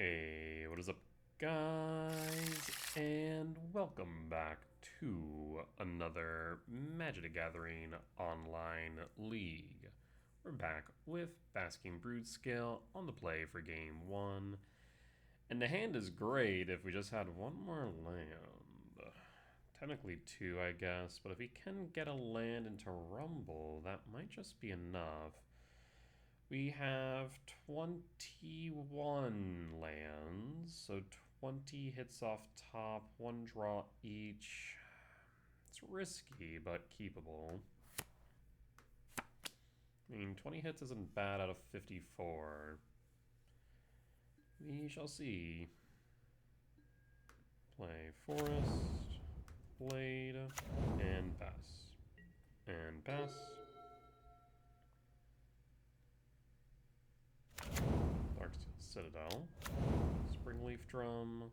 Hey, what is up, guys? And welcome back to another Magic the Gathering online league. We're back with Basking Broodscale on the play for game one. And the hand is great if we just had one more land. Technically two, I guess, but if we can get a land into Rumble, that might just be enough. We have 21 lands, so 20 hits off top, one draw each. It's risky, but keepable. I mean, 20 hits isn't bad out of 54. We shall see. Play Forest, Blade, and Pass. And Pass. Darksteel Citadel, Springleaf Drum,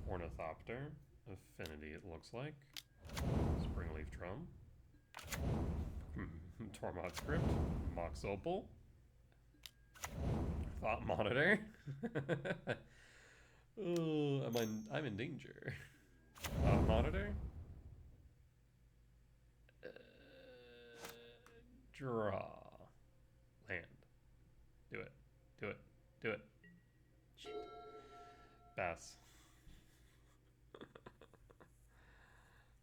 Ornithopter, Affinity it looks like, Springleaf Drum, Tormod Script, Mox Opal, Thought Monitor. Oh, I'm in danger. Thought Monitor. Draw. Land. Do it. Do it. Do it. Shit. Pass.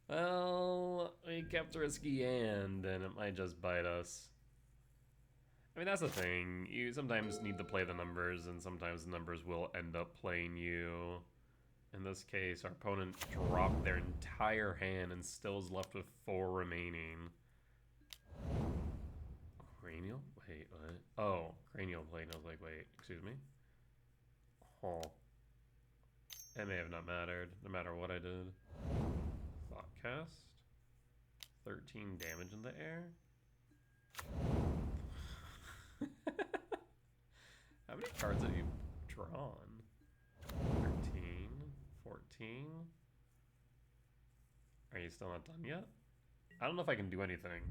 Well, we kept a risky hand, and it might just bite us. I mean, that's the thing. You sometimes need to play the numbers, and sometimes the numbers will end up playing you. In this case, our opponent dropped their entire hand and still is left with 4 remaining. Cranial? Wait, what? Oh, cranial blade. I was like, wait, excuse me? Oh. It may have not mattered, no matter what I did. Thoughtcast. 13 damage in the air. How many cards have you drawn? 13, 14. Are you still not done yet? I don't know if I can do anything.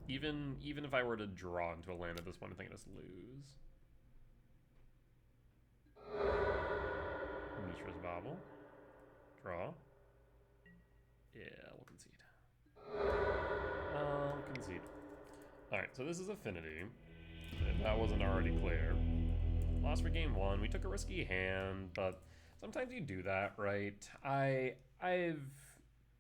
Even if I were to draw into a land at this point, I think I just lose. Mishra's Bauble. Draw. Yeah, we'll concede. I'll concede. Alright, so this is Affinity. If that wasn't already clear. Lost for game one. We took a risky hand, but sometimes you do that, right? I've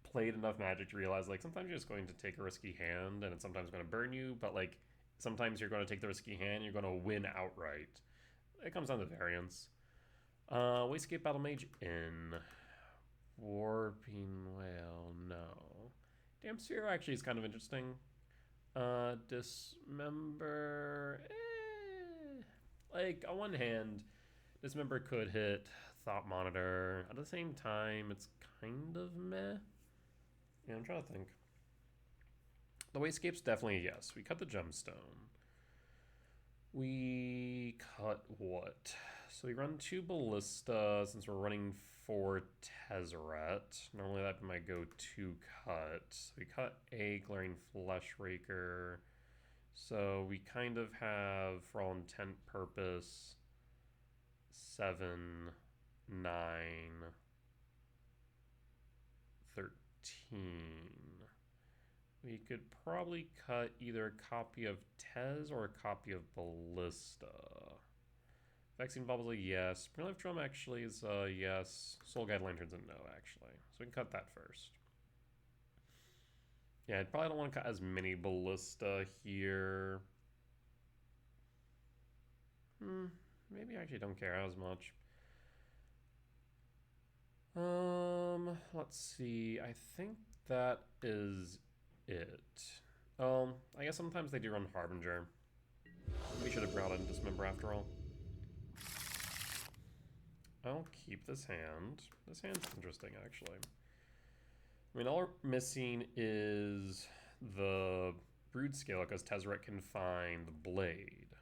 played enough Magic to realize, like, sometimes you're just going to take a risky hand, and it's sometimes going to burn you, but, like, sometimes you're going to take the risky hand and you're going to win outright. It comes down to variance. Wastecape Battle Mage in. Warping Whale, no. Damn Sphere actually is kind of interesting. Dismember, like, on one hand, Dismember could hit Thought Monitor. At the same time, it's kind of meh. Yeah, I'm trying to think. The Wastecape's definitely a yes. We cut the Gemstone. We cut what? So we run 2 Ballista since we're running 4 Tezzeret. Normally that'd be my go-to cut. So we cut a Glaring Fleshraker. So we kind of have, for all intent purpose, 7, 9, 13. We could probably cut either a copy of Tez or a copy of Ballista. Vaccine Bubble's a yes. Springleaf Drum actually is a yes. Soul Guide Lantern's a no, actually. So we can cut that first. Yeah, I probably don't want to cut as many Ballista here. Maybe I actually don't care as much. Let's see. I think that is it. I guess sometimes they do run Harbinger. We should have brought in Dismember after all. I'll keep this hand. This hand's interesting, actually. I mean, all we're missing is the Broodscale, because Tezzeret can find the Blade.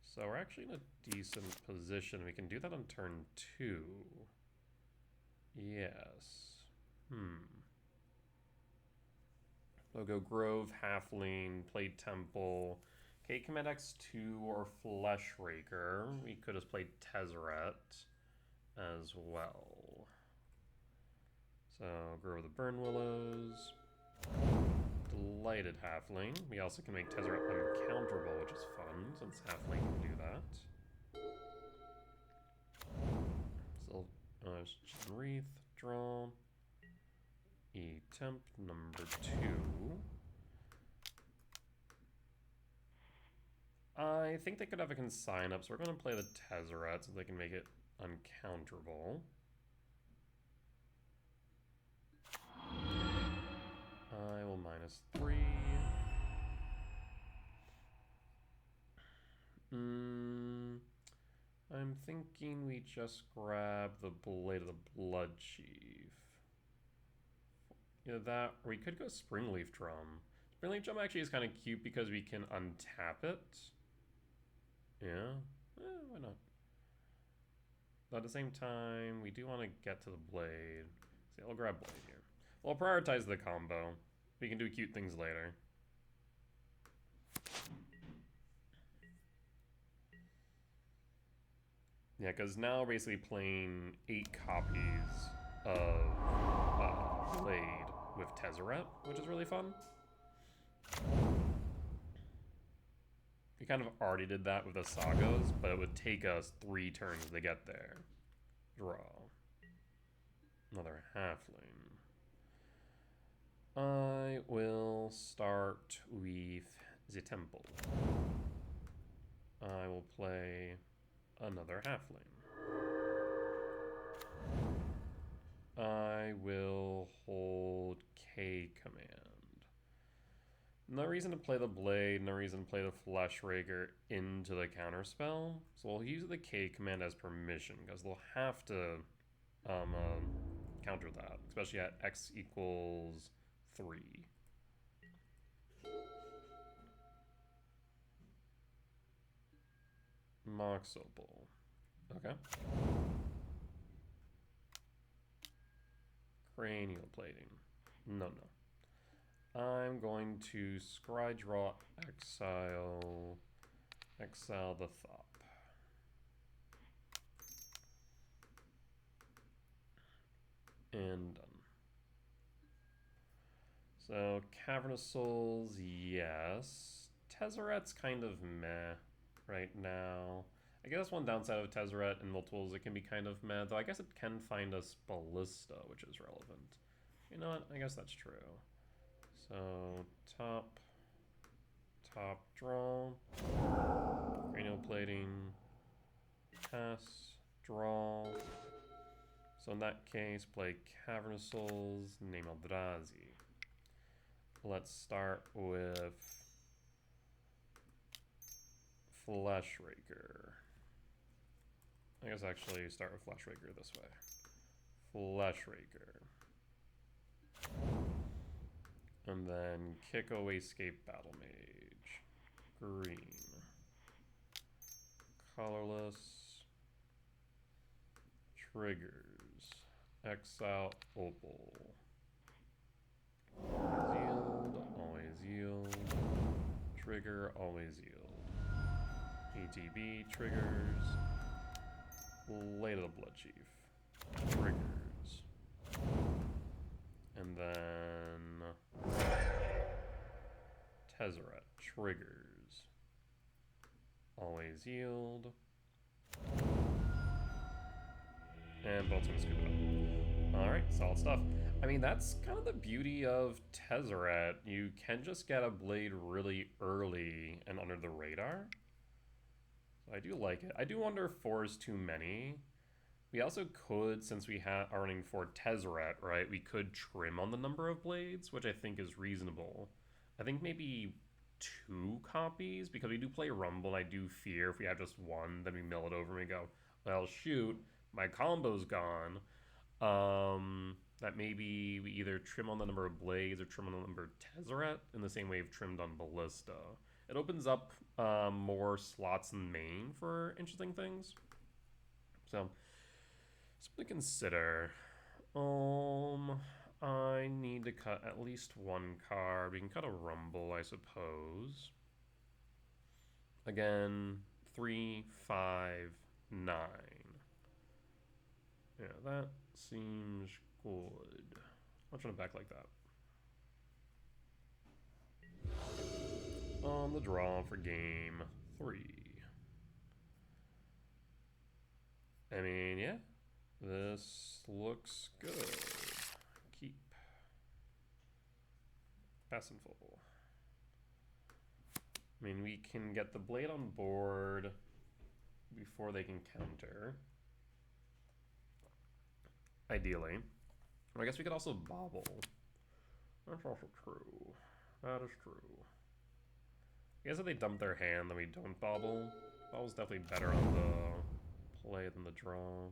So we're actually in a decent position. We can do that on turn 2. Yes. We'll go Grove, Halfling, play Temple, Okay, command X2 or Flesh Raker. We could have played Tezzeret as well. So, grow the Burn Willows. Delighted Halfling. We also can make Tezzeret uncounterable, which is fun, since Halfling can do that. So, Wreath, draw. E-temp number 2. I think they could have a consign up, so we're going to play the Tezzeret so they can make it uncounterable. I will -3. I'm thinking we just grab the Blade of the Blood Chief. Yeah, that, or we could go Springleaf Drum. Springleaf Drum actually is kind of cute because we can untap it. Yeah, why not? But at the same time, we do want to get to the Blade. So I'll grab Blade here. We'll prioritize the combo. We can do cute things later. Yeah, because now we're basically playing 8 copies of Blade with Tezzeret, which is really fun. We kind of already did that with the Sagas, but it would take us 3 turns to get there. Draw. Another Halfling. I will start with the Temple. I will play another Halfling. I will hold K command. No reason to play the Blade, no reason to play the Flesh Raker into the counterspell. So we'll use the K command as permission, because they'll have to counter that, especially at X equals 3. Mox Opal. Okay. Cranial Plating. No. I'm going to Scry Draw Exile the Thop. And done. So Cavernous Souls, yes. Tezzeret's kind of meh right now. I guess one downside of Tezzeret and multiples, it can be kind of meh, though I guess it can find us Ballista, which is relevant. You know what? I guess that's true. So top draw, cranial plating, pass, draw. So in that case, play Cavernous Souls, name Eldrazi. Let's start with Flesh Raker. I guess actually start with Flesh Raker this way. Flesh Raker. And then Kiko Escape Battle Mage. Green. Colorless. Triggers. Exile Opal. Always yield. Trigger, always yield. ETB triggers. Blade of the Blood Chief. Triggers. And then Tezzeret. Triggers. Always yield. And Boltzmann Scoop Up. Alright, solid stuff. I mean, that's kind of the beauty of Tezzeret. You can just get a Blade really early and under the radar. So I do like it. I do wonder if 4 is too many. We also could, since we are running for Tezzeret, right, we could trim on the number of blades, which I think is reasonable. I think maybe 2 copies, because we do play Rumble, and I do fear if we have just 1, then we mill it over and we go, well, shoot, my combo's gone. That maybe we either trim on the number of blades or trim on the number of Tezzeret in the same way we've trimmed on Ballista. It opens up more slots in main for interesting things. So, something to consider. I need to cut at least 1 card. We can cut a Rumble, I suppose. Again, 3, 5, 9. Yeah, that seems good. I'll try to back like that. On the draw for game 3. I mean, yeah, this looks good. Keep. Pass and full. I mean, we can get the blade on board before they can counter. Ideally. I guess we could also bobble. That's also true. That is true. I guess if they dump their hand, then we don't bobble. Bobble's definitely better on the play than the draw.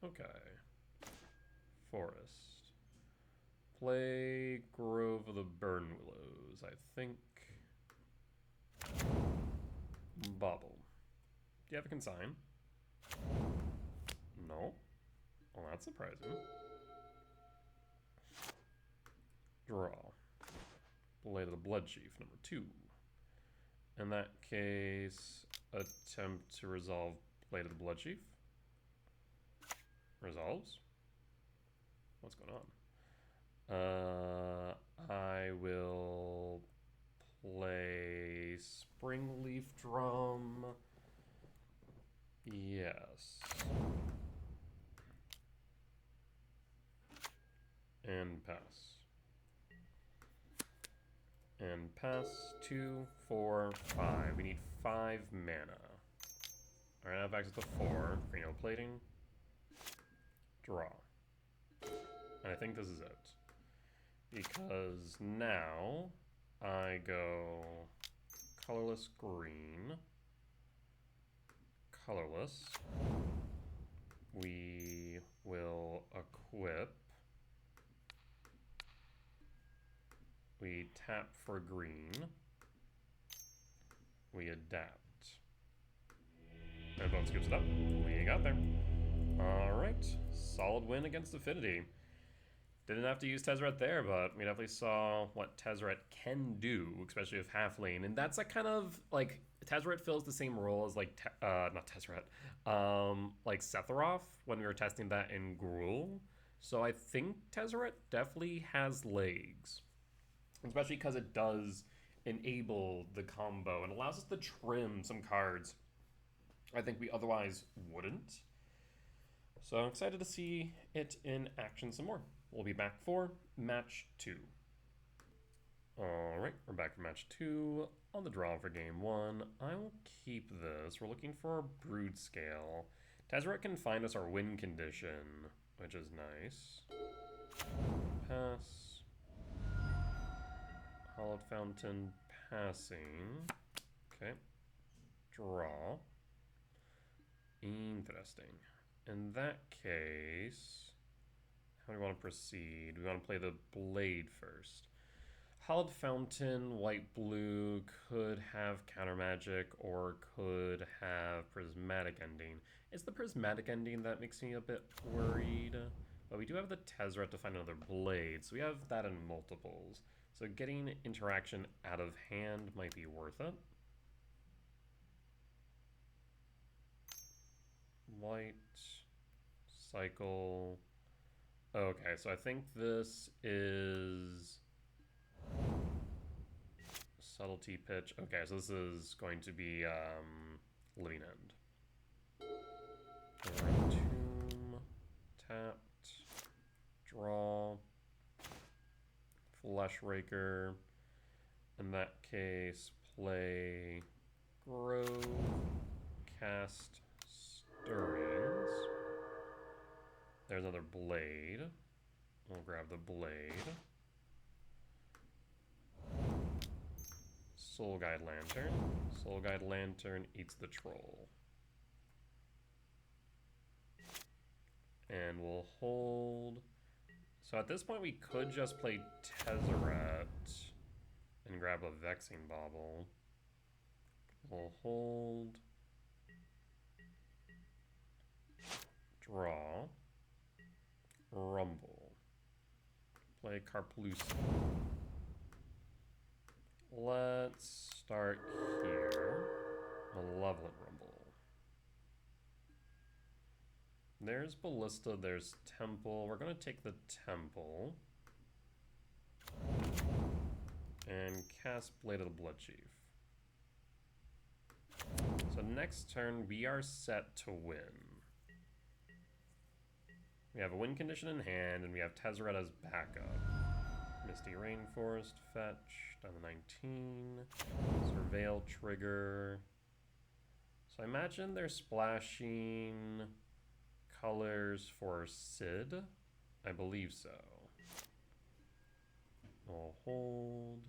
Okay. Forest. Play Grove of the Burn Willows, I think. Bobble. Do you have a consign? No. Well, that's surprising. Draw. Blade of the Bloodchief, number 2. In that case, attempt to resolve Blade of the Bloodchief. Resolves. What's going on? I will play Springleaf Drum. Yes. And pass. And pass 2, 4, 5. We need 5 mana. Alright, I have access to 4. Cranial plating. Draw. And I think this is it. Because now I go colorless green. Colorless. We will equip. We tap for green. We adapt. And Bone scoops it up. We got there. Alright. Solid win against Affinity. Didn't have to use Tezzeret there, but we definitely saw what Tezzeret can do, especially with half lane. And that's a kind of, like, Tezzeret fills the same role as, like, not Tezzeret, like Sephiroth when we were testing that in Gruul. So I think Tezzeret definitely has legs. Especially because it does enable the combo and allows us to trim some cards I think we otherwise wouldn't. So I'm excited to see it in action some more. We'll be back for match 2. Alright, we're back for match 2 on the draw for game 1. I will keep this. We're looking for a Broodscale. Tezzeret can find us our win condition, which is nice. Pass. Hallowed Fountain, passing. Okay. Draw. Interesting. In that case, how do we want to proceed? We want to play the blade first. Hallowed Fountain, white-blue, could have counter magic or could have prismatic ending. It's the prismatic ending that makes me a bit worried. But we do have the Tezzeret to find another blade, so we have that in multiples. So getting interaction out of hand might be worth it. White, cycle. Okay, so I think this is subtlety pitch. Okay, so this is going to be living end. Tomb, tapped, draw, flesh raker. In that case, play grove, cast stirrings. There's another blade. We'll grab the blade. Soul Guide Lantern. Soul Guide Lantern eats the troll. And we'll hold. So at this point we could just play Tezzeret and grab a Vexing Bauble. We'll hold. Draw. Rumble. Play Karplusa. let's start here. Malevolent Rumble. There's Ballista, there's Temple. We're going to take the Temple. And cast Blade of the Bloodchief. So next turn, we are set to win. We have a win condition in hand, and we have Tezzeret as backup. Misty Rainforest, fetch, down to 19. Surveil trigger. So I imagine they're splashing colors for Sid. I believe so. I'll hold.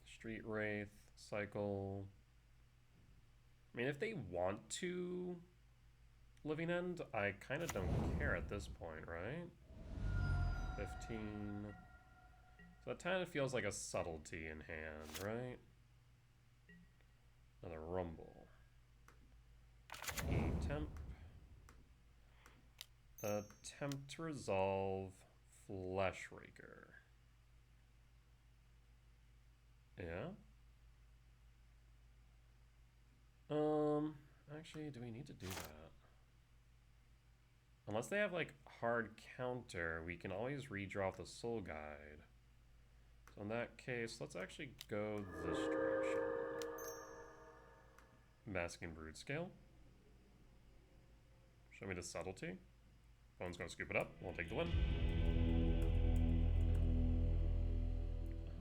Street Wraith, cycle. I mean, if they want to Living End, I kind of don't care at this point, right? 15. So that kind of feels like a subtlety in hand, right? Another Rumble. E-temp. Attempt to resolve Fleshraker. Yeah. Actually, do we need to do that? Unless they have like hard counter, we can always redraw off the Soul Guide. So in that case, let's actually go this direction. Basking Broodscale. Show me the subtlety. Phone's gonna scoop it up. We'll take the win.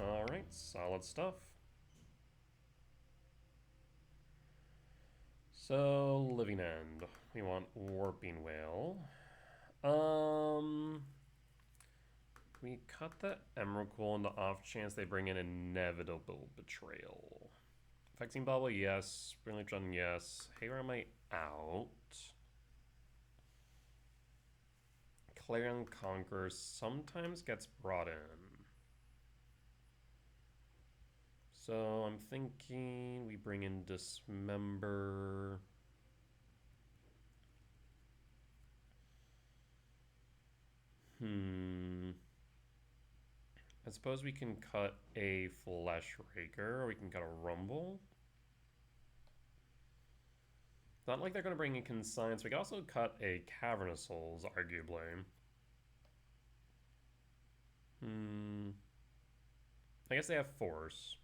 Alright, solid stuff. So, Living End. We want Warping Whale. We cut the Emrakul on the off chance they bring in Inevitable Betrayal. Vexing Bubble, yes. Brilliant Run, yes. Haywire Might out. Clarion Conqueror sometimes gets brought in. So I'm thinking we bring in Dismember. I suppose we can cut a Fleshraker, or we can cut a Rumble. Not like they're going to bring in Consigns. We can also cut a Cavern of Souls, arguably. I guess they have Force,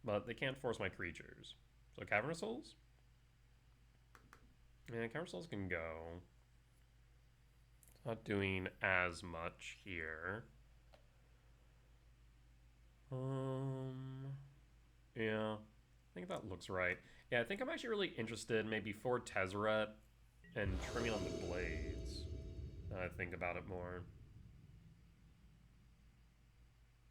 but they can't force my creatures. So Cavern of Souls? Yeah, Cavern of Souls can go. It's not doing as much here. Yeah, I think that looks right. Yeah, I think I'm actually really interested maybe for Tezzeret and trimming on the blades. I think about it more.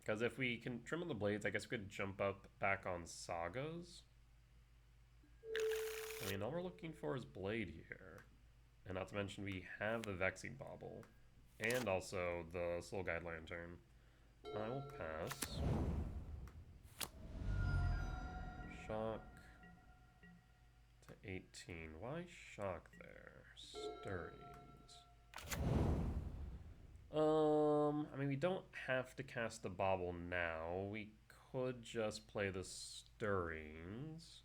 Because if we can trim on the blades, I guess we could jump up back on Sagas. I mean, all we're looking for is Blade here. And not to mention we have the Vexing Bauble. And also the Soul Guide Lantern. I will pass. Shock to 18. Why shock there? Stirrings. I mean, we don't have to cast the Bauble now. We could just play the Stirrings.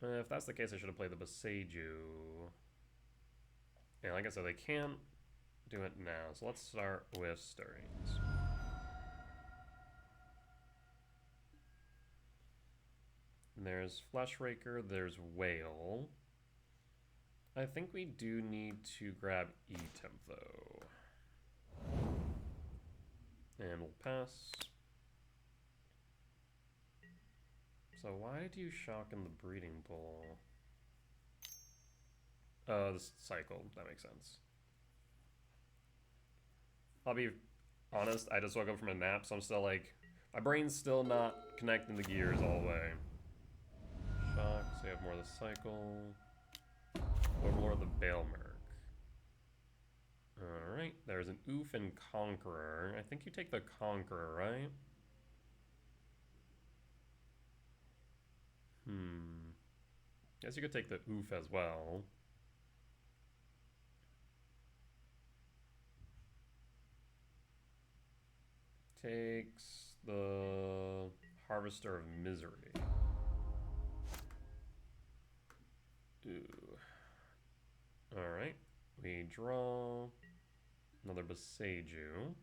If that's the case, I should have played the Boseiju. Yeah, like I said, they can't do it now. So let's start with Stirrings. And there's Fleshraker, there's Whale. I think we do need to grab E-temp though. And we'll pass. So why do you shock in the breeding pool? The cycle, that makes sense. I'll be honest, I just woke up from a nap, so I'm still like, my brain's still not connecting the gears all the way. Shock, so you have more of the cycle. Overlord the Baelmerk. Alright, there's an Oof and Conqueror. I think you take the Conqueror, right? Guess you could take the Oof as well. takes the Harvester of Misery. Ooh. Alright. We draw another Boseiju.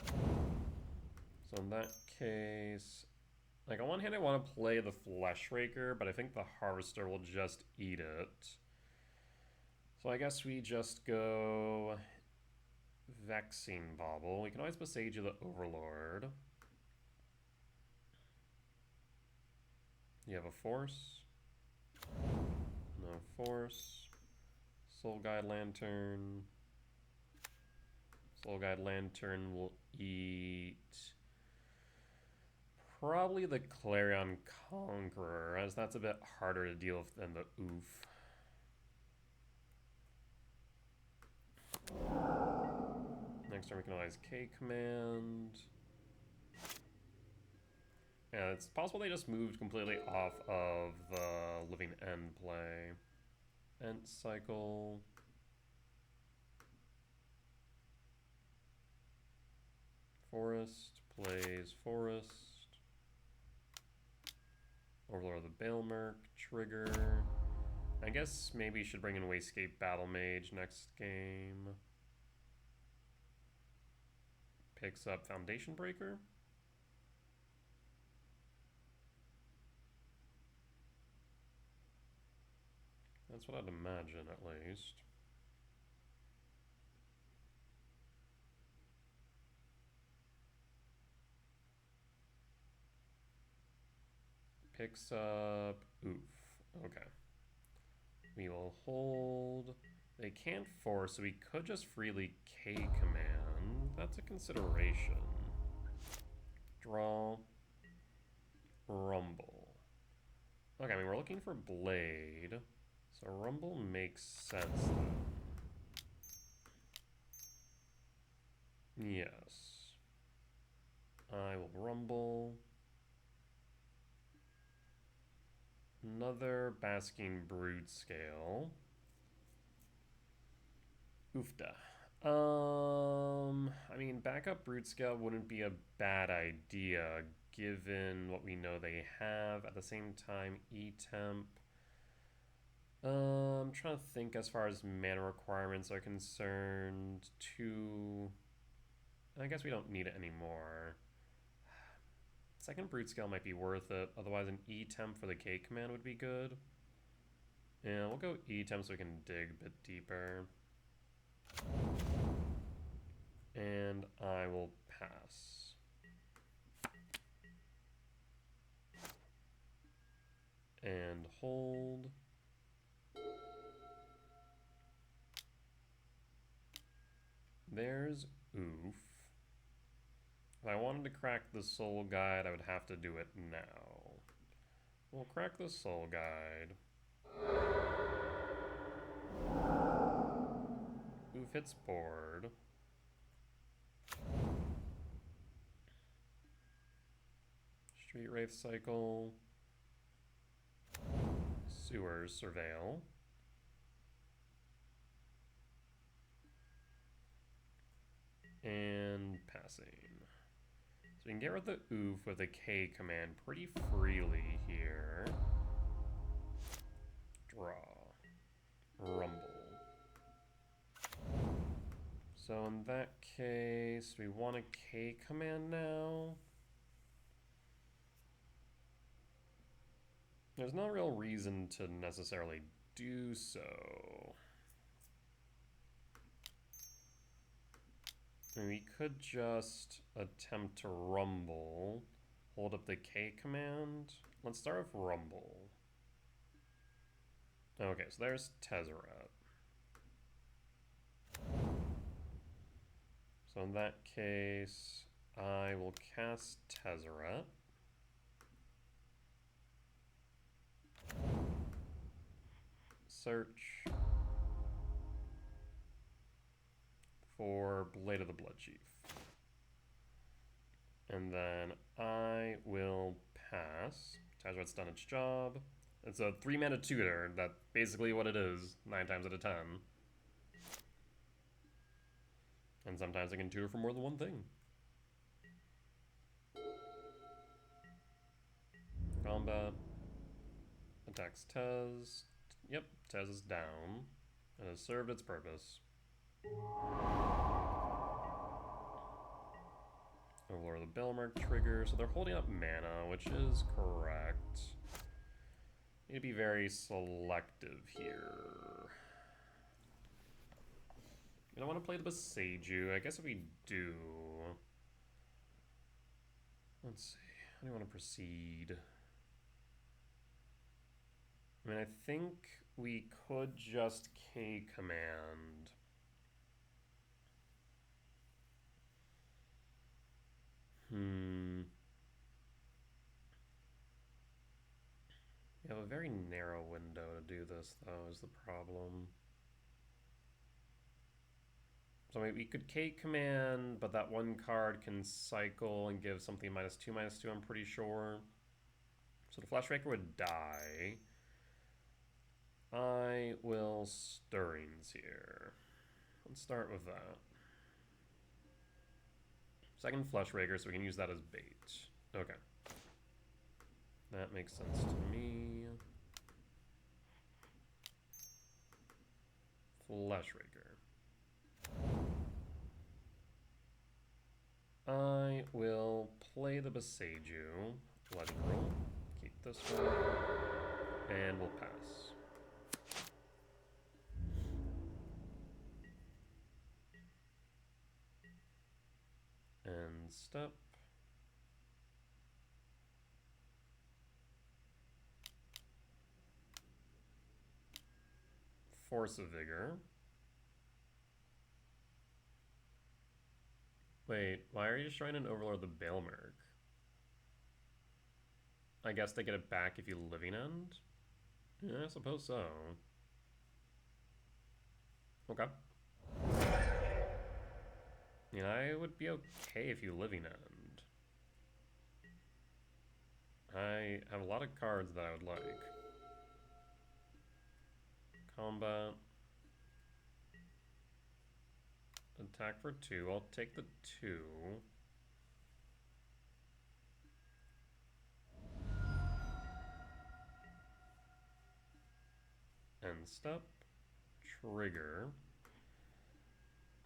So in that case, like on one hand I want to play the Fleshraker, but I think the Harvester will just eat it. So I guess we just go Vexing Bauble. We can always Boseiju the Overlord. You have a Force. No Force. Soul Guide Lantern. Soul Guide Lantern will eat probably the Clarion Conqueror, as that's a bit harder to deal with than the Oof. Next turn we can always K-Command. Yeah, it's possible they just moved completely off of the Living End play. End Cycle. Forest, plays Forest. Overlord of the Baelmerk, trigger. I guess maybe should bring in Wayscape Battle Mage next game. Picks up Foundation Breaker. That's what I'd imagine, at least. Picks up Oof. Okay. We will hold. They can't force, so we could just freely K-Command. That's a consideration. Draw. Rumble. Okay, I mean, we're looking for Blade. So Rumble makes sense then. Yes. I will Rumble. Another Basking Broodscale. Oofda. I mean, backup Broodscale wouldn't be a bad idea, given what we know they have. At the same time, E-Temp. I'm trying to think as far as mana requirements are concerned. I guess we don't need it anymore. Second Broodscale might be worth it. Otherwise, an E-Temp for the K-Command would be good. Yeah, we'll go E-Temp so we can dig a bit deeper. And I will pass. And hold. There's Oof. If I wanted to crack the Soul Guide, I would have to do it now. We'll crack the Soul Guide. Oof hits board. Street Wraith Cycle. Sewers Surveil. And passing. So we can get rid of the Oof with a K command pretty freely here. Draw. Rumble. So in that case, we want a K command now. There's no real reason to necessarily do so. I mean, we could just attempt to rumble, hold up the K command. Let's start with rumble. Okay, so there's Tezzeret. So in that case, I will cast Tezzeret. Search for Blade of the Blood Chief. And then I will pass. Tezzeret's done its job. It's a 3-mana tutor. That's basically what it is, 9 times out of 10. And sometimes I can tutor for more than one thing. Combat. Attacks Tez. Yep, Tez is down. And has served its purpose. Overlord of the Belmark trigger. So they're holding up mana, which is correct. Need to be very selective here. I don't want to play the Beseiju. I guess if we do... Let's see. How do you want to proceed? I mean, I think we could just K-command. We have a very narrow window to do this, though, is the problem. So I mean, we could K-command, but that one card can cycle and give something -2/-2, I'm pretty sure. So the Flashmaker would die. I will Stirrings here. Let's start with that. Second Fleshraker, so we can use that as bait. Okay. That makes sense to me. Fleshraker. I will play the Beseiju. Let it roll. Keep this one. And we'll pass. And step. Force of Vigor. Wait, why are you just trying to Overlord the Bailmerk? I guess they get it back if you Living End? Yeah, I suppose so. Okay. Yeah, I would be okay if you Living End. I have a lot of cards that I would like. Combat. Attack for 2. I'll take the 2. End step. Trigger.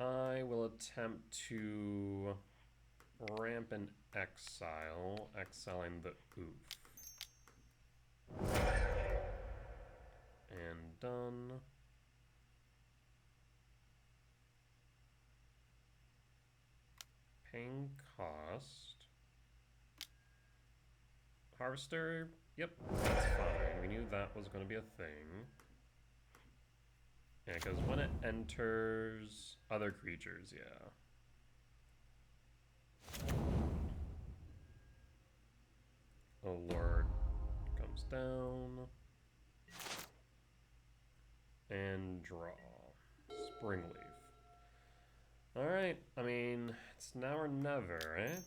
I will attempt to ramp an exile, exiling the oof. And done. Paying cost. Harvester, yep, that's fine. We knew that was going to be a thing. Yeah, because when it enters other creatures, yeah. Oh Lord comes down. And draw. Springleaf. Alright, I mean, it's now or never, eh?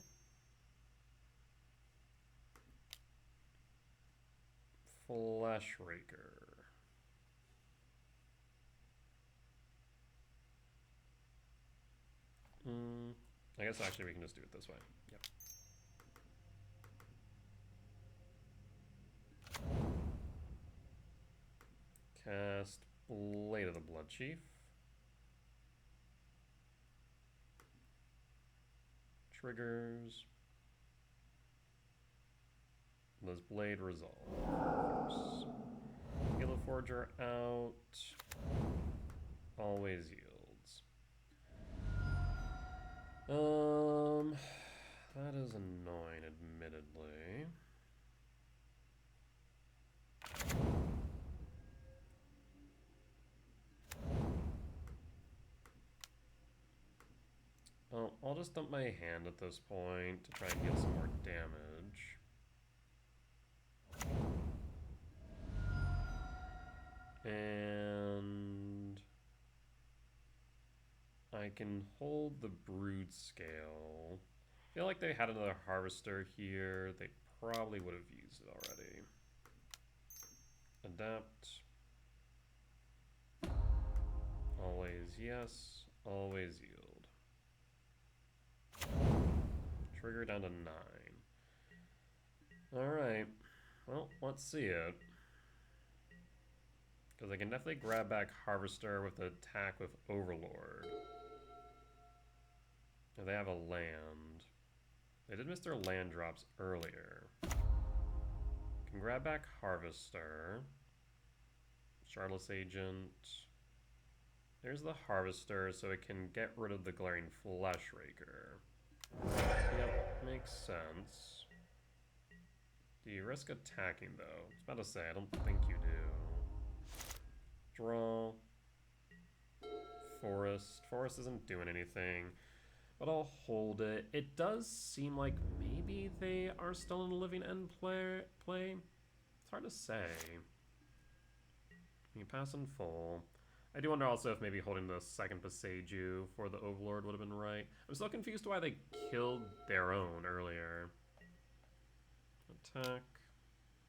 Fleshraker. I guess actually we can just do it this way. Yep. Cast Blade of the Blood Chief. Triggers. Does Blade resolve? Of course. Halo Forger out. Always yields. That is annoying, admittedly. Oh, I'll just dump my hand at this point to try and get some more damage. And I can hold the Broodscale. I feel like they had another Harvester here. They probably would have used it already. Adapt. Always yes, always yield. Trigger down to 9. Alright. Well, let's see it. Because I can definitely grab back Harvester with the attack with Overlord. Oh, they have a land. They did miss their land drops earlier. Can grab back Harvester. Shardless Agent. There's the Harvester, so it can get rid of the Glaring Flesh Raker. Yep, makes sense. Do you risk attacking, though? I was about to say, I don't think you do. Draw. Forest. Forest isn't doing anything, but I'll hold it. It does seem like maybe they are still in a Living End play. It's hard to say. You pass in full. I do wonder also if maybe holding the second Passeju for the Overlord would have been right. I'm still confused why they killed their own earlier. Attack.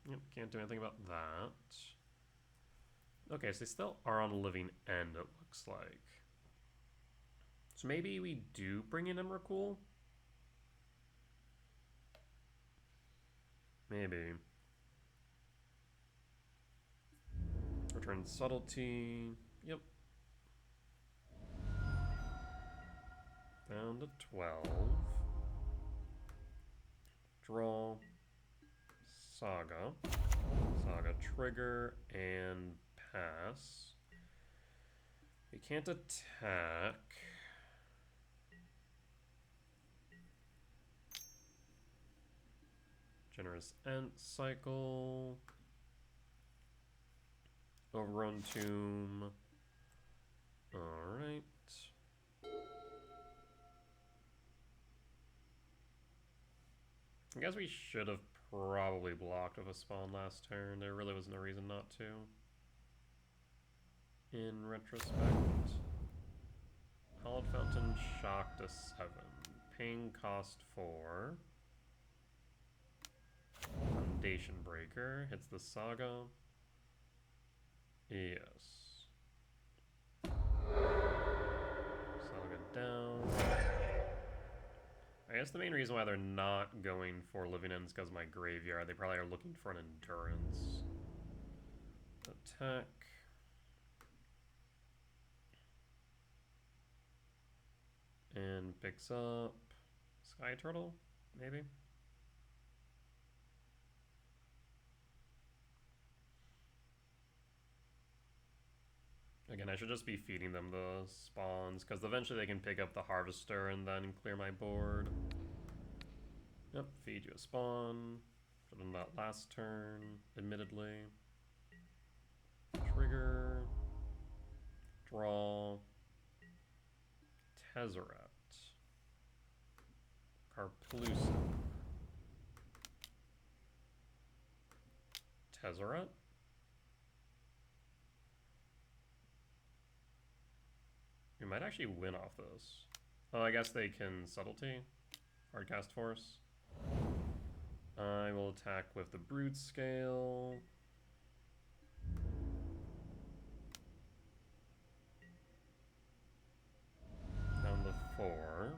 Yep, can't do anything about that. Okay, so they still are on a Living End, it looks like. So maybe we do bring in Emrakul? Maybe. Return Subtlety. Yep. Down to 12. Draw. Saga. Saga trigger and pass. We can't attack. Generous Ent cycle. Overrun Tomb. Alright. I guess we should have probably blocked with a spawn last turn. There really was no reason not to. In retrospect. Hallowed Fountain, shock to 7. Pain cost 4. Foundation Breaker hits the Saga. Yes. Saga down. I guess the main reason why they're not going for Living Ends is because of my graveyard. They probably are looking for an Endurance. Attack. And picks up Sky Turtle, maybe? Again, I should just be feeding them the spawns, because eventually they can pick up the Harvester and then clear my board. Yep, feed you a spawn. Should have done that last turn, admittedly. Trigger. Draw. Tezzeret. Karplusa. Tezzeret? We might actually win off this. Oh, I guess they can Subtlety. Hardcast Force. I will attack with the Broodscale. Down to 4.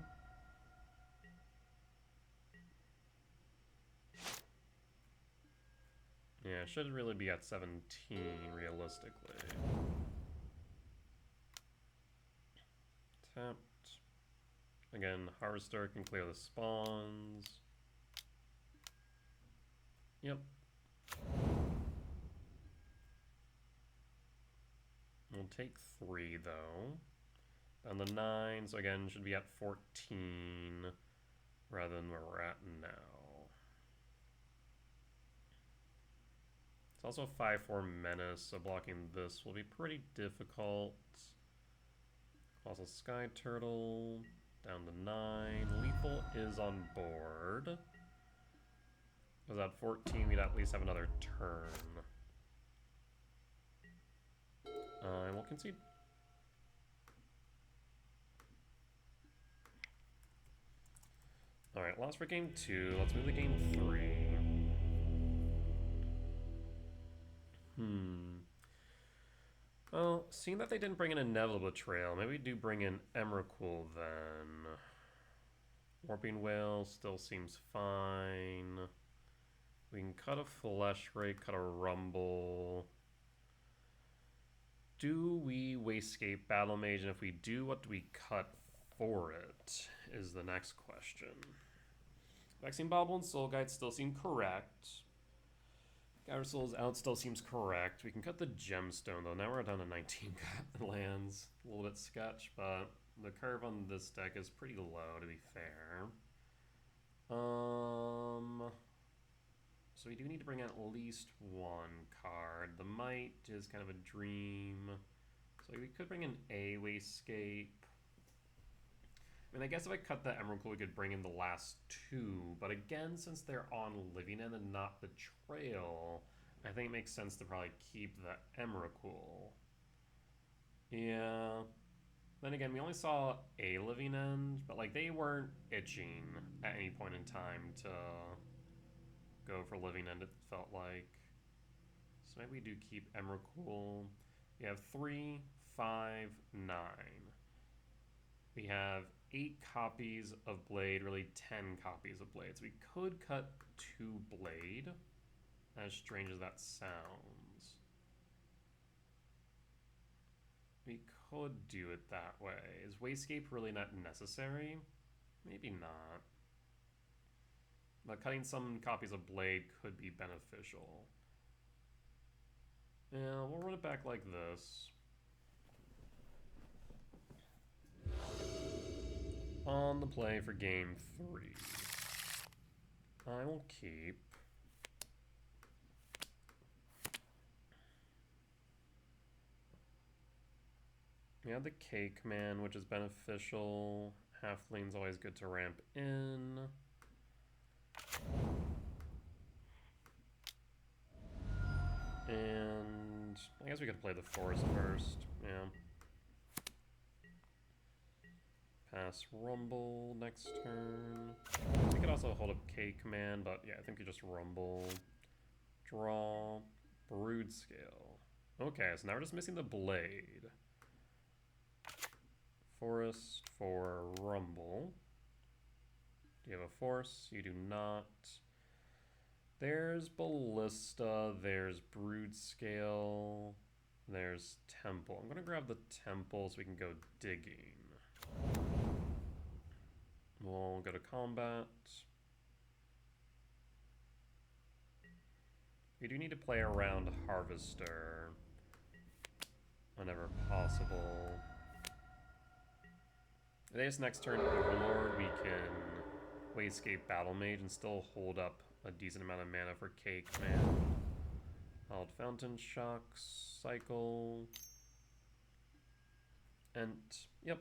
Yeah, it should really be at 17, realistically. Tapped. Again, Harvester can clear the spawns. Yep. We'll take 3, though. Down to 9, so again, should be at 14, rather than where we're at now. It's also 5/4 Menace, so blocking this will be pretty difficult. Also Sky Turtle, down to 9. Lethal is on board. Because at 14, we'd at least have another turn. And we'll concede. Alright, lost for game 2. Let's move to game 3. Well, seeing that they didn't bring in Inevitable Betrayal, maybe we do bring in Emrakul then. Warping Whale still seems fine. We can cut a Flesh Ray, cut a Rumble. Do we Wastegate Battle Mage? And if we do, what do we cut for it? Is the next question. Vaccine Bobble and Soul Guide still seem correct. Gyro Souls out still seems correct. We can cut the Gemstone though. Now we're down to 19 lands. A little bit sketch, but the curve on this deck is pretty low to be fair. So we do need to bring out at least one card. The Might is kind of a dream. So we could bring in a Wastegate. I mean, I guess if I cut the Emerald Cool, we could bring in the last two. But again, since they're on Living End and not Betrayal, I think it makes sense to probably keep the Emerald Cool. Yeah. Then again, we only saw a Living End, but like they weren't itching at any point in time to go for Living End, it felt like. So maybe we do keep Emerald Cool. We have 3, 5, 9. We have 8 copies of Blade, really 10 copies of Blade. So we could cut 2 Blade, as strange as that sounds. We could do it that way. Is Wastegate really not necessary? Maybe not. But cutting some copies of Blade could be beneficial. Yeah, we'll run it back like this. On the play for game 3. I will keep we have the K command, which is beneficial. Halfling's always good to ramp in. And I guess we could play the forest first. Yeah. Pass Rumble next turn. We could also hold up K command, but yeah, I think we just Rumble. Draw. Broodscale. Okay, so now we're just missing the Blade. Forest for Rumble. Do you have a Force? You do not. There's Ballista, there's Broodscale, there's Temple. I'm gonna grab the Temple so we can go digging. We'll go to combat. We do need to play around Harvester whenever possible. I guess next turn Overlord we can Wastegate Battle Mage and still hold up a decent amount of mana for K command. Wild Fountain Shock, Cycle, Ent. Yep.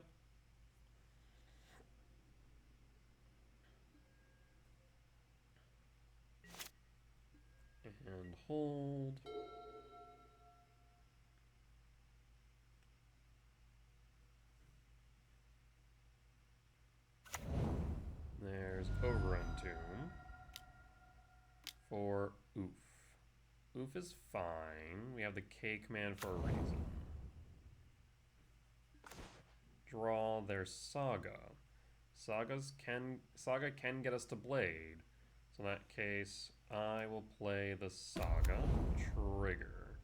And hold. There's Overrun Tomb for Oof. Oof is fine. We have the K command for a reason. Draw their Saga. Saga can get us to Blade. So in that case, I will play the Saga. Trigger.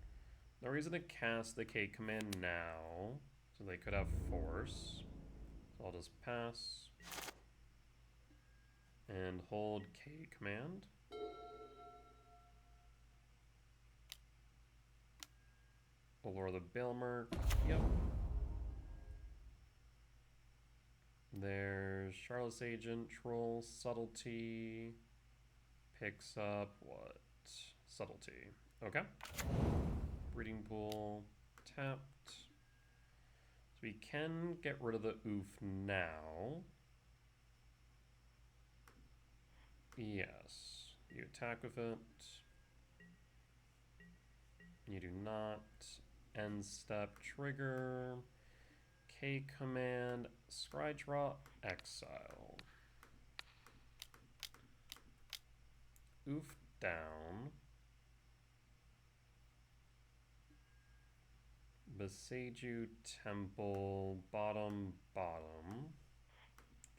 No reason to cast the K command now, so they could have Force. So I'll just pass. And hold K command. Allure the Bailmer. Yep. There's Charlotte's Agent, Troll, Subtlety. Picks up what? Subtlety. Okay. Breeding Pool. Tapped. So we can get rid of the Oof now. Yes. You attack with it. You do not. End step trigger. K command. Scry draw. Exile. Oof down. Beseiju Temple. Bottom.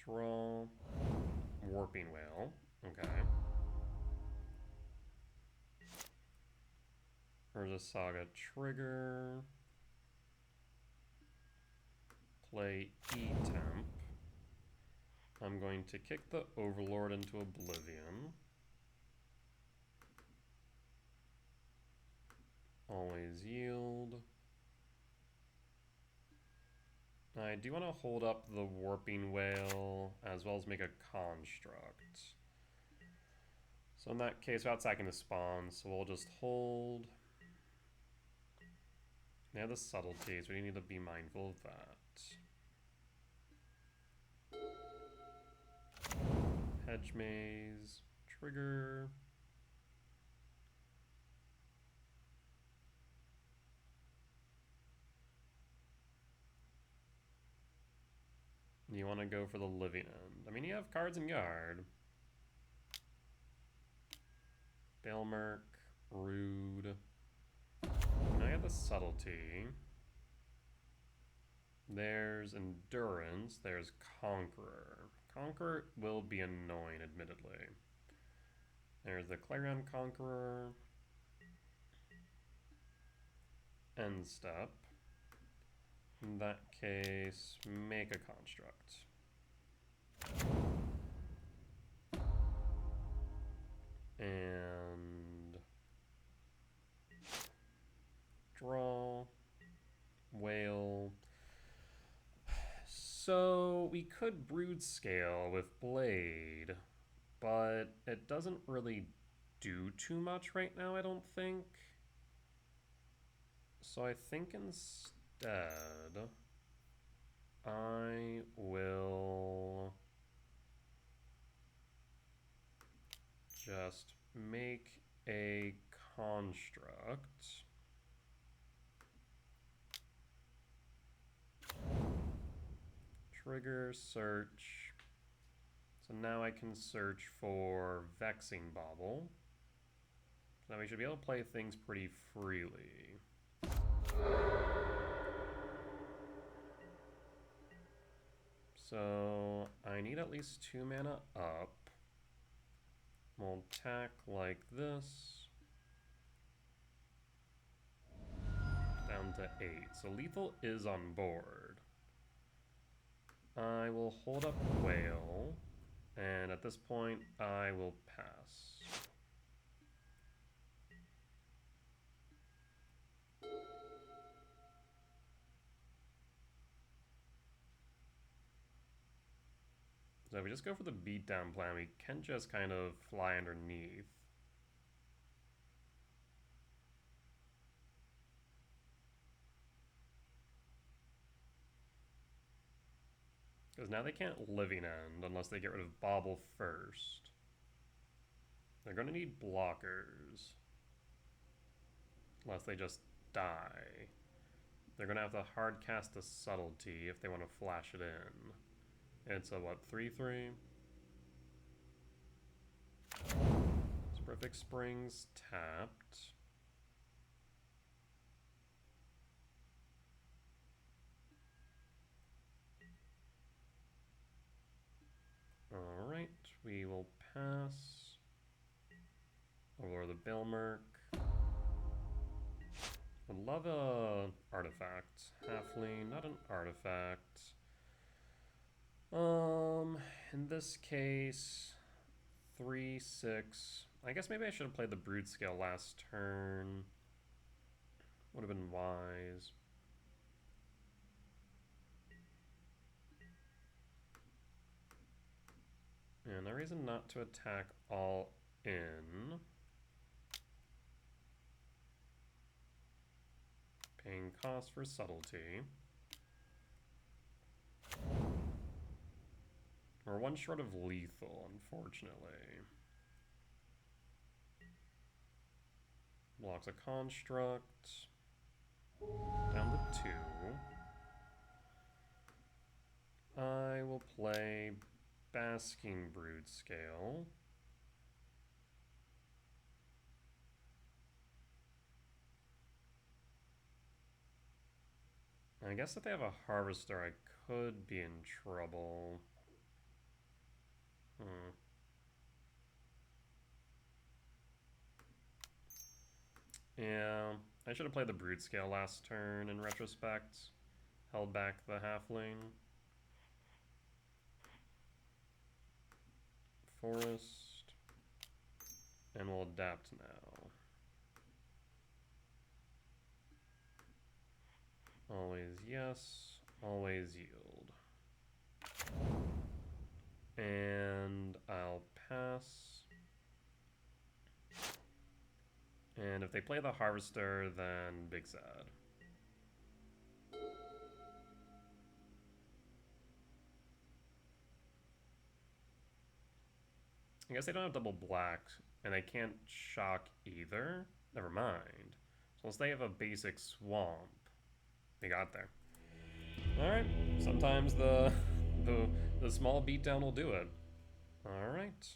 Draw. Warping Whale. Okay. Urza Saga trigger. Play E-Temp. I'm going to kick the Overlord into Oblivion. Always yield. I do want to hold up the Warping Whale as well as make a construct. So in that case, without sacking the spawn, so we'll just hold. They have the subtleties, we need to be mindful of that. Hedge Maze, trigger. You want to go for the Living End. I mean, you have cards in Yard. Bailmerk, Rude. Now I got the Subtlety. There's Endurance. There's Conqueror. Conqueror will be annoying, admittedly. There's the Clarion Conqueror. End step. In that case, make a construct. And draw. Whale. So we could Broodscale with Blade, but it doesn't really do too much right now, I don't think. So I think instead I will just make a construct. Trigger, search. So now I can search for Vexing Bauble. Now we should be able to play things pretty freely. So I need at least 2 mana up. We'll attack like this. Down to 8. So lethal is on board. I will hold up Whale, and at this point I will pass. So if we just go for the beatdown plan, we can just kind of fly underneath. Because now they can't Living End unless they get rid of Bauble first. They're going to need blockers. Unless they just die. They're going to have to hard cast a Subtlety if they want to flash it in. It's a what, 3/3? Perfect Springs tapped. Alright, we will pass. Over the Bailmerk. Would love a artifact. Halfling, not an artifact. In this case, 3/6. I guess maybe I should have played the Broodscale last turn. Would have been wise. And a reason not to attack all in. Paying cost for subtlety. We're one short of lethal, unfortunately. Blocks a construct. Down to 2. I will play Basking Broodscale. I guess if they have a Harvester, I could be in trouble. Yeah, I should have played the Broodscale last turn in retrospect. Held back the halfling. Forest. And we'll adapt now. Always yes, always yield. And I'll pass. And if they play the Harvester, then big sad. I guess they don't have double black, and they can't shock either. Never mind. So unless they have a basic swamp, they got there. Alright, sometimes the small beatdown will do it. Alright.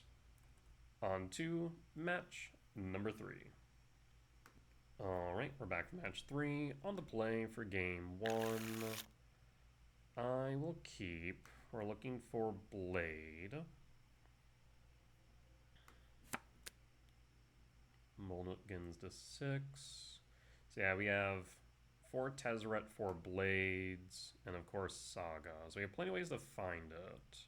On to match number 3. Alright, we're back for match 3. On the play for game 1. I will keep. We're looking for Blade. Mulligans to 6. So yeah, we have 4 Tezzeret, 4 Blades, and of course Saga. So we have plenty of ways to find it.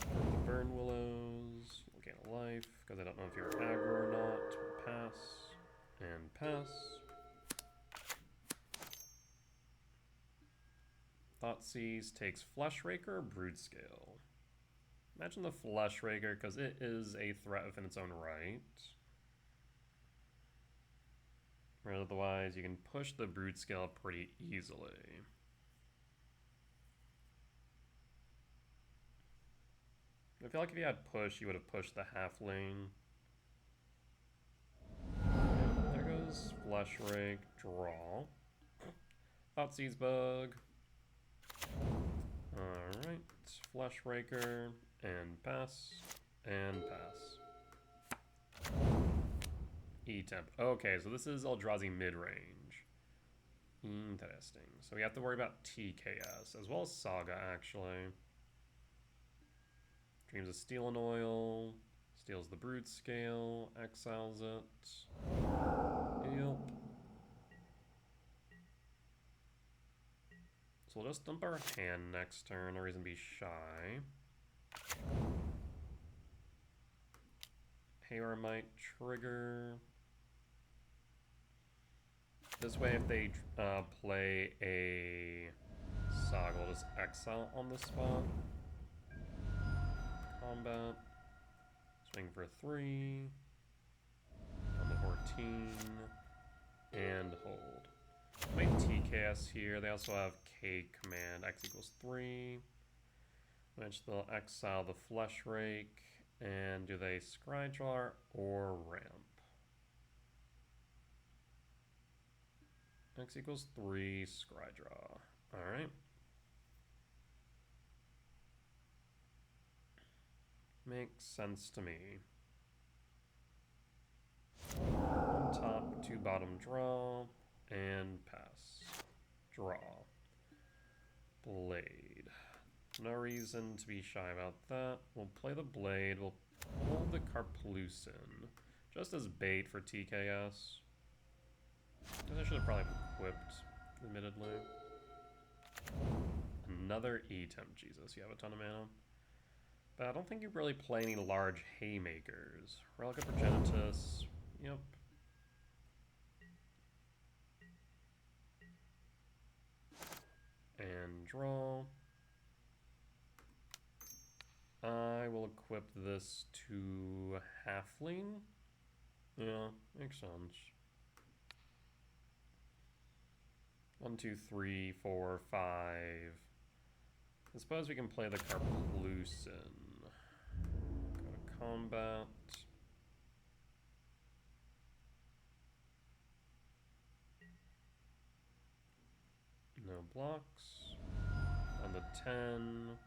The Burn Willows, you'll gain a life, because I don't know if you're aggro or not. We'll pass, and pass. Thoughtseize takes Fleshraker or Broodscale. Imagine the Fleshraker, because it is a threat within its own right. Or otherwise, you can push the Broodscale pretty easily. I feel like if you had push, you would have pushed the halfling. There goes Fleshrake, draw. Thoughtseize Bug. Alright, Fleshraker, and pass, and pass. E-temp. Okay, so this is Eldrazi Midrange. Interesting. So we have to worry about TKS, as well as Saga, actually. Dreams of Steel and Oil. Steals the Broodscale. Exiles it. Yep. So we'll just dump our hand next turn. No reason to be shy. Haywire might trigger. This way, if they play a Saga, we'll just exile on the spot. Combat. Swing for 3. On the 14. And hold. Might TKS here. They also have K command. X equals 3. Which they'll exile the Fleshrake. And do they Scryjar or ramp? X equals 3, Scrydraw. Alright. Makes sense to me. On top, 2 bottom draw, and pass. Draw. Blade. No reason to be shy about that. We'll play the Blade. We'll hold the Karplusin, just as bait for TKS. I should have probably equipped, admittedly. Another E-temp, Jesus, you have a ton of mana. But I don't think you really play any large haymakers. Relic of Progenitus, yep. And draw. I will equip this to Halfling. Yeah, makes sense. 1, 2, 3, 4, 5. I suppose we can play the Karplusin. Go to combat. No blocks. On the 10.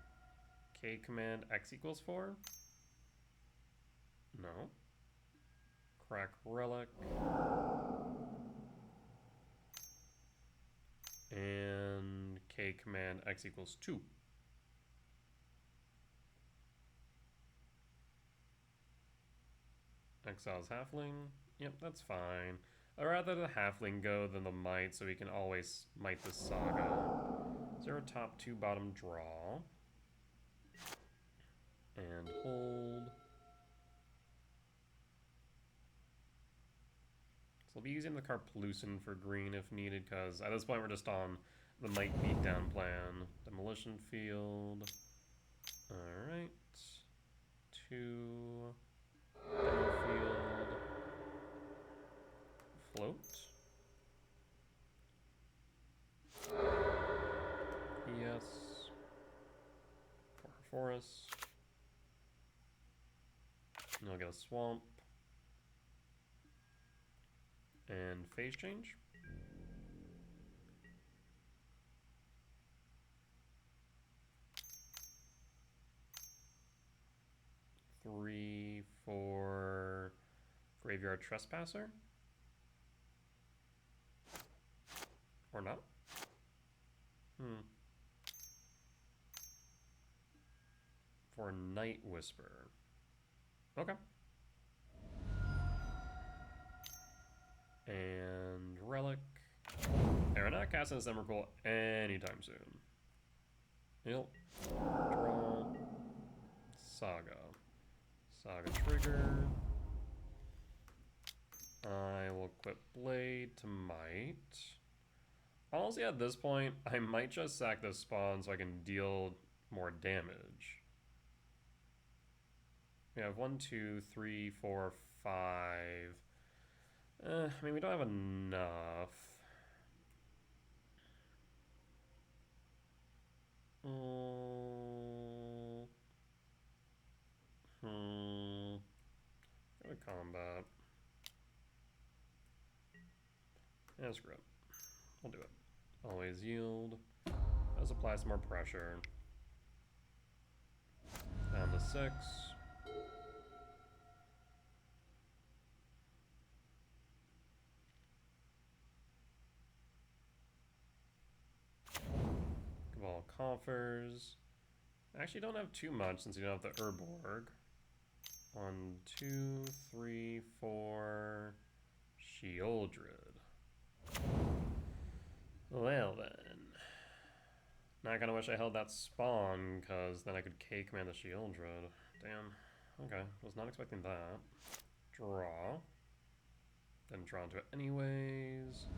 K command X equals 4. No. Crack Relic. And K command X equals 2. Exiles Halfling. Yep, that's fine. I'd rather the halfling go than the might, so we can always might the saga. 0 top, 2 bottom, draw. And hold. So I'll be using the Carplucin for green if needed, because at this point we're just on the might beatdown plan. Demolition field. Alright. 2. Demo field. Float. Yes. For forest. And I'll get a swamp. And phase change. Three for Graveyard Trespasser. Or not? For Night Whisper. Okay. And Relic. And we're not casting this Emrakul anytime soon. Yep. Draw. Saga. Saga trigger. I will equip Blade to Might. Honestly, at this point, I might just sack this spawn so I can deal more damage. We have 1, 2, 3, 4, 5. I mean, we don't have enough. Go to combat. Yeah, screw it. I'll do it. Always yield. Let's apply some more pressure. Down to 6. Cabal Coffers. I actually don't have too much since you don't have the Urborg. 1, 2, 3, 4. Sheoldred. Well then. Now I kinda wish I held that spawn, because then I could K-command the Sheoldred. Damn. Okay. Was not expecting that. Draw. Then draw into it anyways.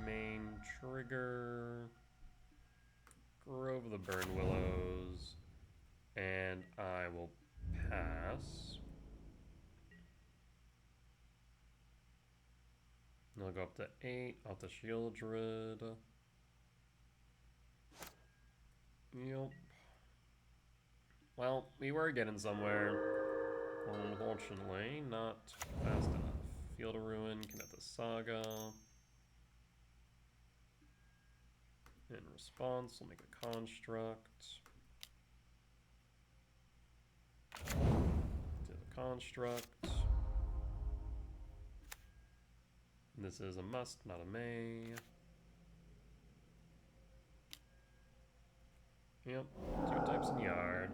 Main trigger. Grove of the Burn Willows. And I will pass. And I'll go up to 8 off the Sheoldred. Yep. Well, we were getting somewhere. Unfortunately, not fast enough. Field of Ruin, connect the Saga. In response, we'll make a construct. To the construct. This is a must, not a may. Yep, 2 types in yard.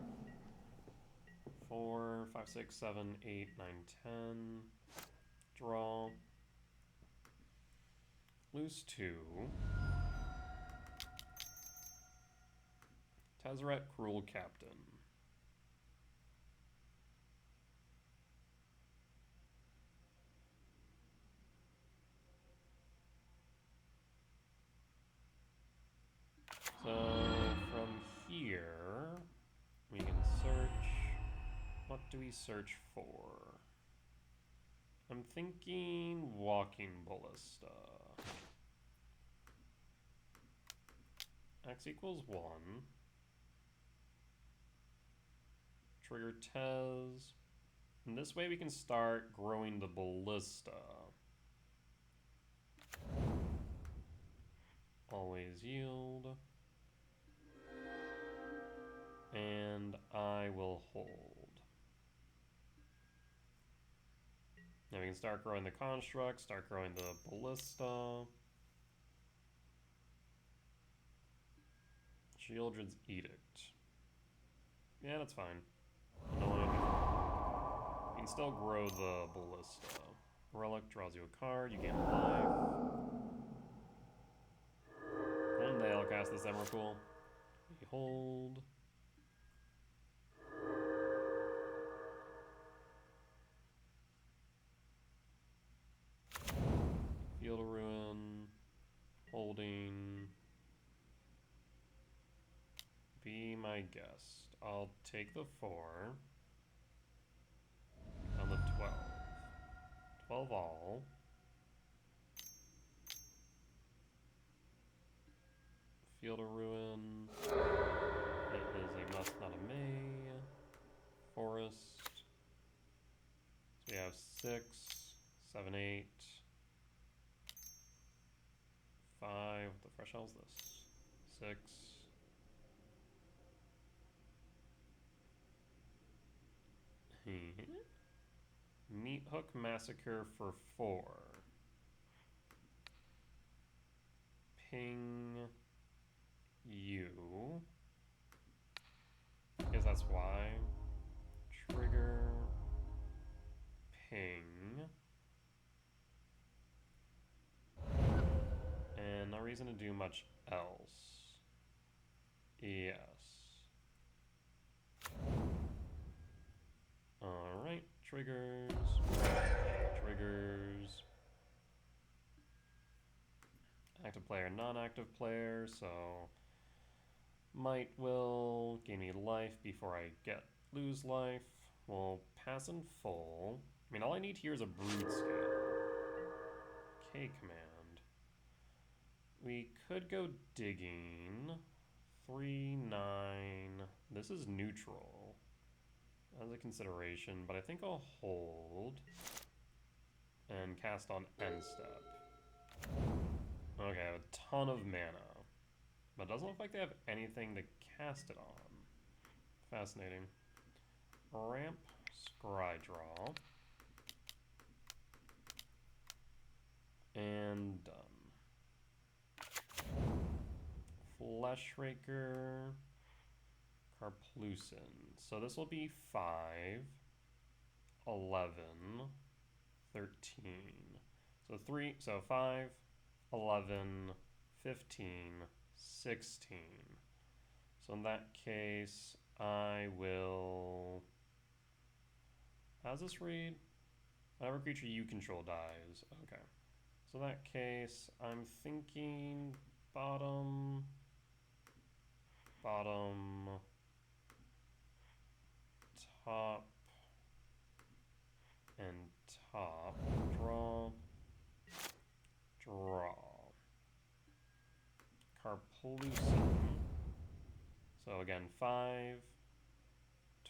4, 5, 6, 7, 8, 9, 10. Draw. Lose 2. Tezzeret, Gruul Captain. So from here, we can search. What do we search for? I'm thinking Walking Ballista. X equals 1. Trigger Tez. And this way we can start growing the Ballista. Always yield. And I will hold. Now we can start growing the construct, start growing the ballista. Sheoldred's Edict. Yeah, that's fine. No one. You can still grow the ballista. Relic draws you a card, you gain a life. One day I'll cast this Emrakul. Behold. Field of Ruin. Holding. Be my guest. I'll take the 4. On the 12. 12 all. Field of Ruin. It is a must, not a may. Forest. So we have 6, 7, 8. 5. What the fresh hell is this? 6. Meat Hook Massacre for 4. Ping you. Because that's why. Trigger. Ping. And no reason to do much else. Yes. Alright, triggers. Triggers. Active player, non-active player, so might will gain me life before I lose life. We'll pass in full. I mean, all I need here is a Broodscale. K command. We could go digging. 3, 9. This is neutral as a consideration, but I think I'll hold and cast on end step. Okay, I have a ton of mana, but it doesn't look like they have anything to cast it on. Fascinating. Ramp, scry draw, and done. Flesh Raker, Carplucin. So this will be 5, 11, 13. So 5, 11, 15, 16. So in that case, I will... How does this read? Whenever creature you control dies. Okay. So in that case, I'm thinking bottom, top, and top. Draw. Carplucin. So again, 5,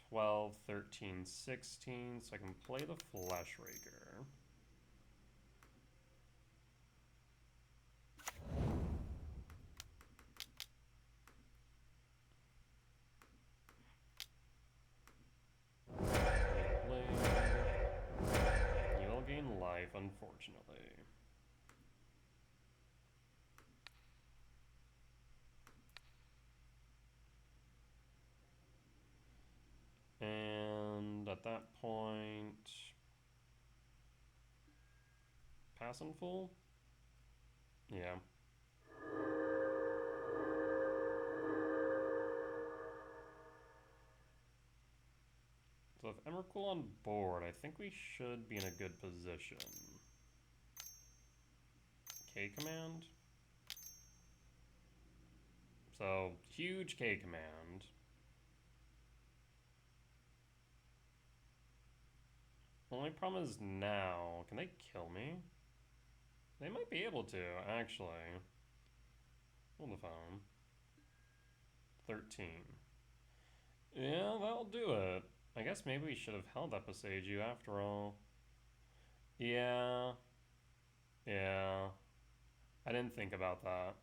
12, 13, 16. So I can play the Flesh Raker. You will gain life, unfortunately. And at that point, pass in full? Yeah. So if Emrakul on board, I think we should be in a good position. K command. So, huge K command. Only problem is now, can they kill me? They might be able to, actually. Hold the phone. 13. Yeah, that'll do it. I guess maybe we should have held up Asaju after all. Yeah. Yeah. I didn't think about that.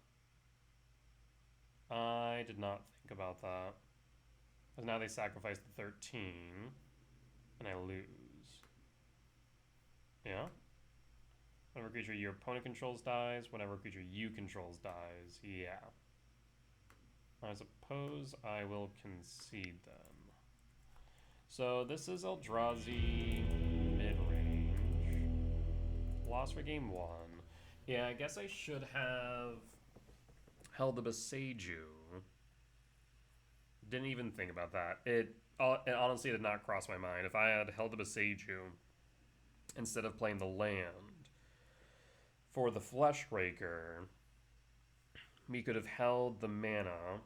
I did not think about that. Because now they sacrifice the 13. And I lose. Yeah? Whenever creature your opponent controls dies, whenever creature you controls dies. Yeah. I suppose I will concede then. So this is Eldrazi Midrange. lost for game 1. Yeah, I guess I should have held the Beseju. Didn't even think about that. It honestly did not cross my mind. If I had held the Beseju instead of playing the land for the Fleshraker, we could have held the mana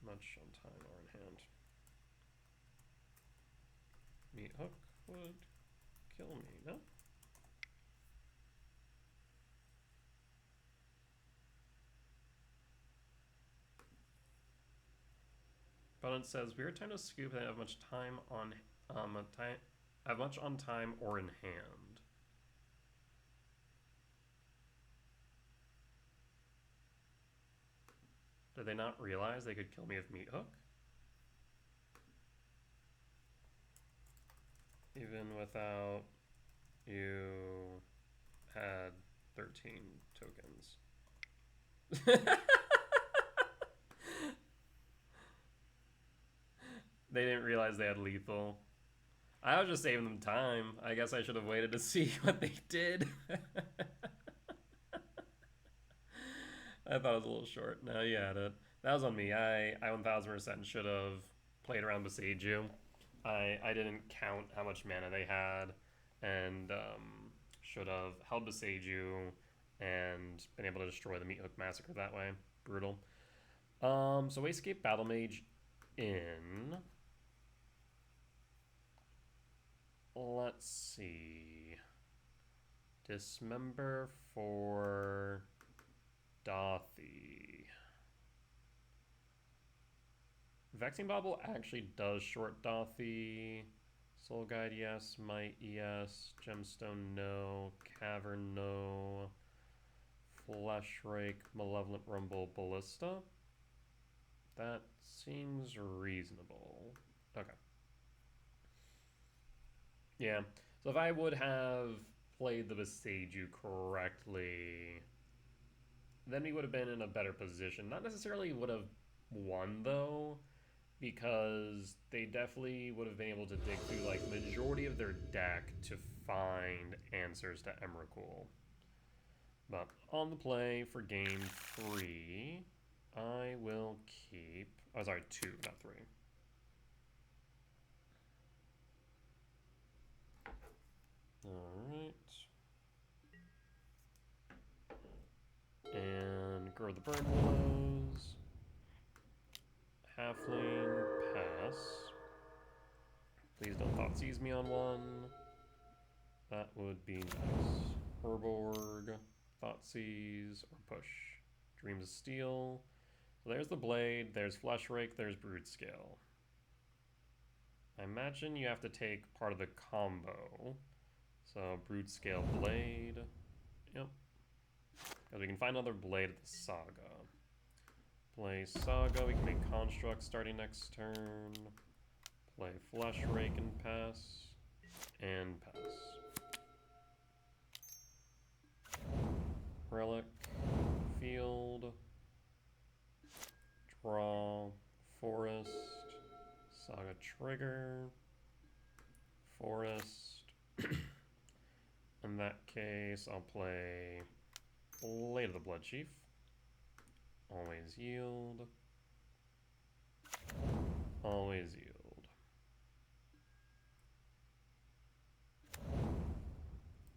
much on time or in hand. Meat Hook would kill me, no? But it says weird time to scoop. They have much time on have much on time or in hand. Did they not realize they could kill me with Meat Hook? Even without you had 13 tokens. They didn't realize they had lethal. I was just saving them time. I guess I should have waited to see what they did. I thought it was a little short. No, you had it. That was on me. I 1000% should have played around Beseju. I didn't count how much mana they had, and should have held Beseju and been able to destroy the Meat Hook Massacre that way. Brutal. So Wastecape Battle Mage in. Let's see. Dismember for Dothy. Vexing Bauble actually does short Dothy. Soul Guide, yes. Might, yes. Gemstone, no. Cavern, no. Fleshrake, Malevolent Rumble, Ballista. That seems reasonable. Okay. Yeah. So if I would have played the Beseju correctly, then we would have been in a better position. Not necessarily would have won, though, because they definitely would have been able to dig through like the majority of their deck to find answers to Emrakul. But on the play for game 3, I will keep... Oh, sorry, 2, not 3. Alright. And grow the Burn Willows. Halfling, pass. Please don't Thoughtseize me on one. That would be nice. Herborg, Thoughtseize, or push. Dreams of Steel. So there's the Blade, there's Fleshrake, there's Broodscale. I imagine you have to take part of the combo. So Broodscale Blade. Yep. Because we can find another Blade at the Saga. Play Saga, we can make Construct starting next turn. Play Fleshrake and pass. And pass. Relic. Field. Draw. Forest. Saga Trigger. Forest. In that case, I'll play Blade of the Bloodchief. Always yield. Always yield.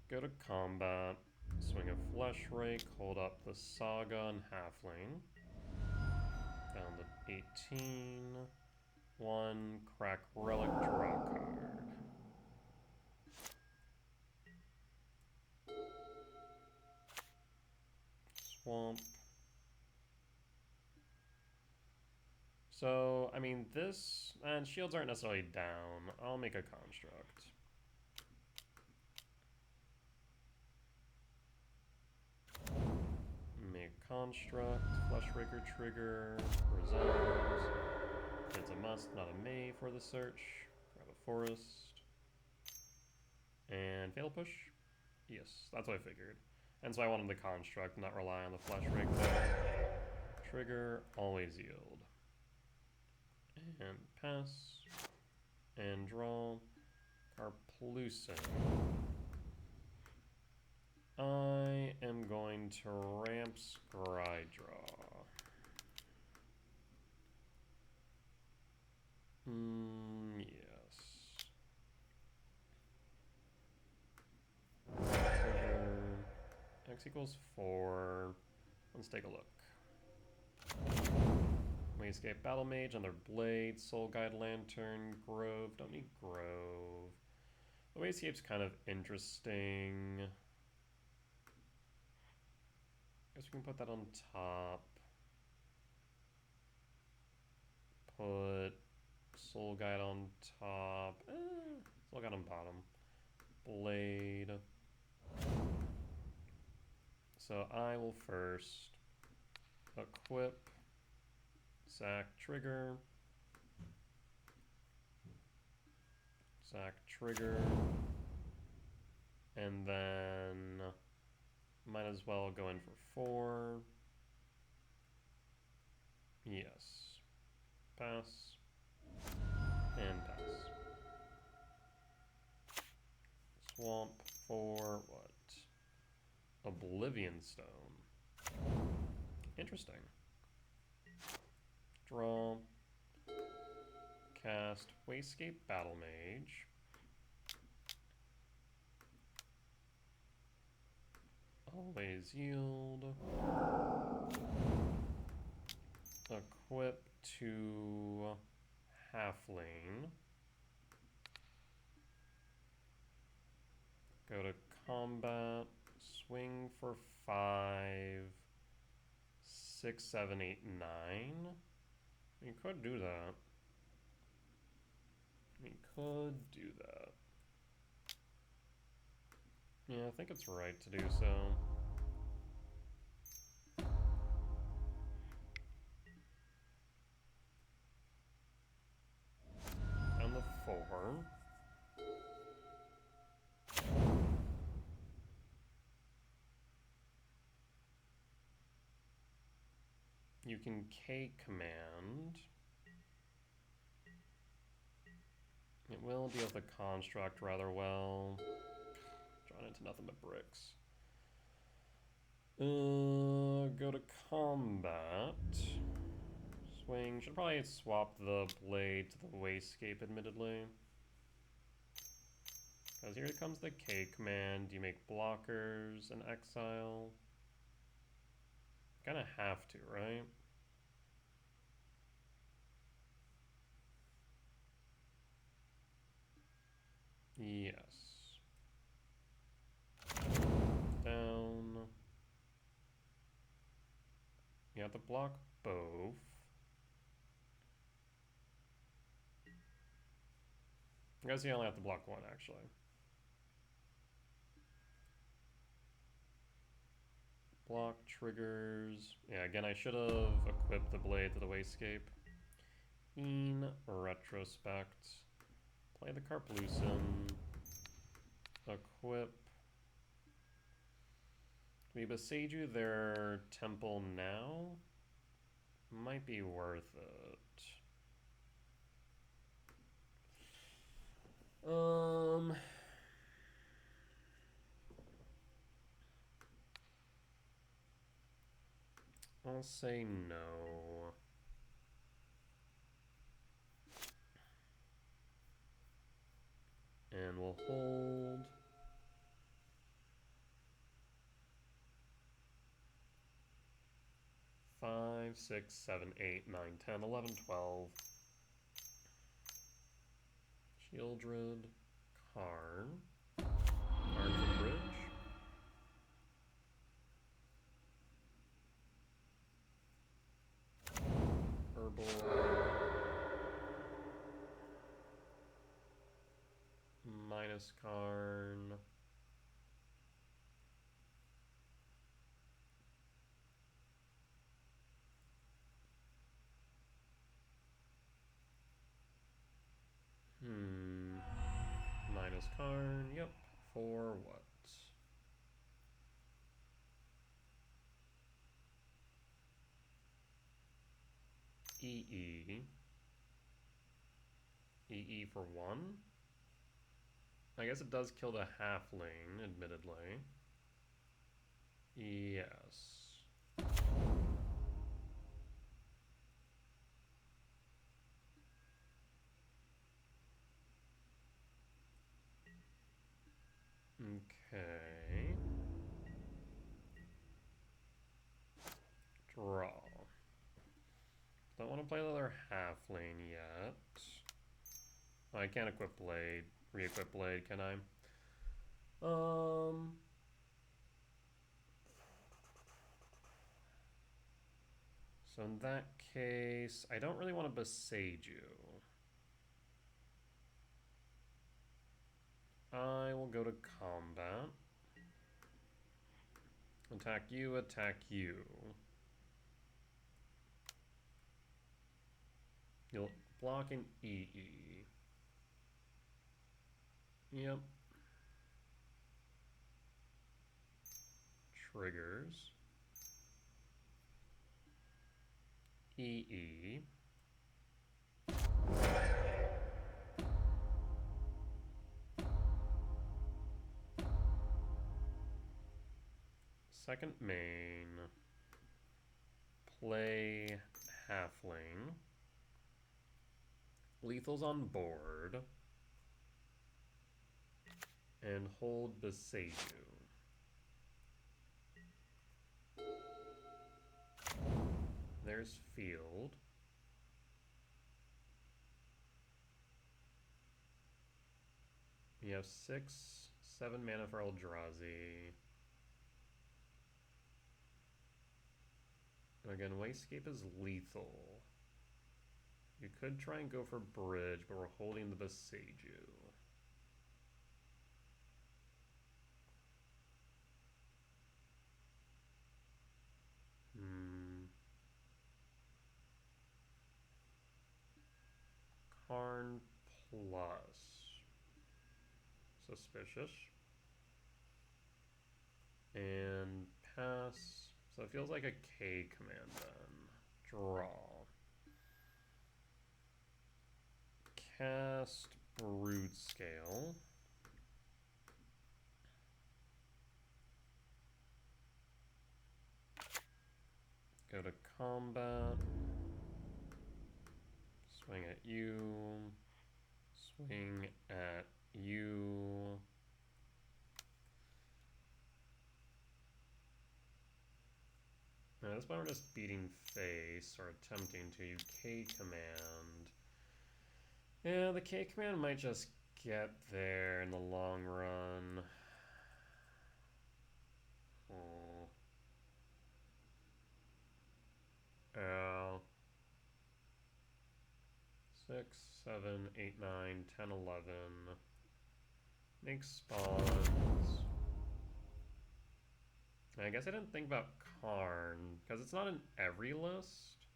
Go to combat. Swing a Fleshrake. Hold up the Saga and Halfling. Down to 18. 1. Crack Relic. Draw card. Swamp. So, I mean, this... And shields aren't necessarily down. I'll make a construct. Make construct. Fleshraker trigger. Resolves. It's a must, not a may for the search. Grab a forest. And fail push? Yes, that's what I figured. And so I wanted the construct, not rely on the Fleshrake. Trigger, always yield. And pass. And draw. Carplucin. into ramp scry draw. Yes. X equals 4. Let's take a look. Wayscape Battle Mage, another Blade, Soul Guide Lantern, Grove. Don't need Grove. The Wayscape's kind of interesting. Guess we can put that on top. Put Soul Guide on top. Soul Guide on bottom. Blade. So I will first equip Sack Trigger. Sack Trigger. And then might as well go in for 4. Yes. Pass. And pass. Swamp for what? Oblivion Stone. Interesting. Draw. Cast Wayscape Battle Mage. Always yield. Equip to Halfling. Go to combat. Swing for 5. 6, 7, 8, 9. You could do that. We could do that. Yeah, I think it's right to do so. Down to 4. You can K command. It will deal with the construct rather well. Drawn into nothing but bricks. Go to combat. Swing. Should probably swap the blade to the Wayscape, admittedly. Because here comes the K command. You make blockers and exile. Kinda have to, right? Yes. Down. You have to block both. I guess you only have to block one, actually. Block triggers. Yeah, again, I should have equipped the blade to the Wayscape. In retrospect. Play the Carplucin. Equip. We Beseiju their temple now? Might be worth it. I'll say no. And we'll hold. 5, 6, 7, 8, 9, 10, 11, 12. Shieldred. Karn. Karn for bridge. Herbal. Minus Karn. Minus Karn, yep. For what? EE. EE for 1? I guess it does kill the halfling, admittedly. Yes. for halfling yet. I can't equip blade, re-equip blade, can I? So in that case, I don't really want to besiege you. I will go to combat. Attack you, attack you. You'll block an EE. Yep. Triggers. EE. Second main. Play halfling. Lethal's on board. And hold Beseiju. There's field. You have 6, 7 mana for Eldrazi. Again, Wastecape is lethal. You could try and go for Bridge, but we're holding the Beseiju. Karn plus. Suspicious. And pass. So it feels like a K command then. Draw. Cast Broodscale. Go to combat. Swing at you. Swing at you. Now this point we're just beating face, or attempting to. You K command. Yeah, the K command might just get there in the long run. Oh. 6, 7, 8, 9, 10, 11. Make spawns. I guess I didn't think about Karn, because it's not in every list.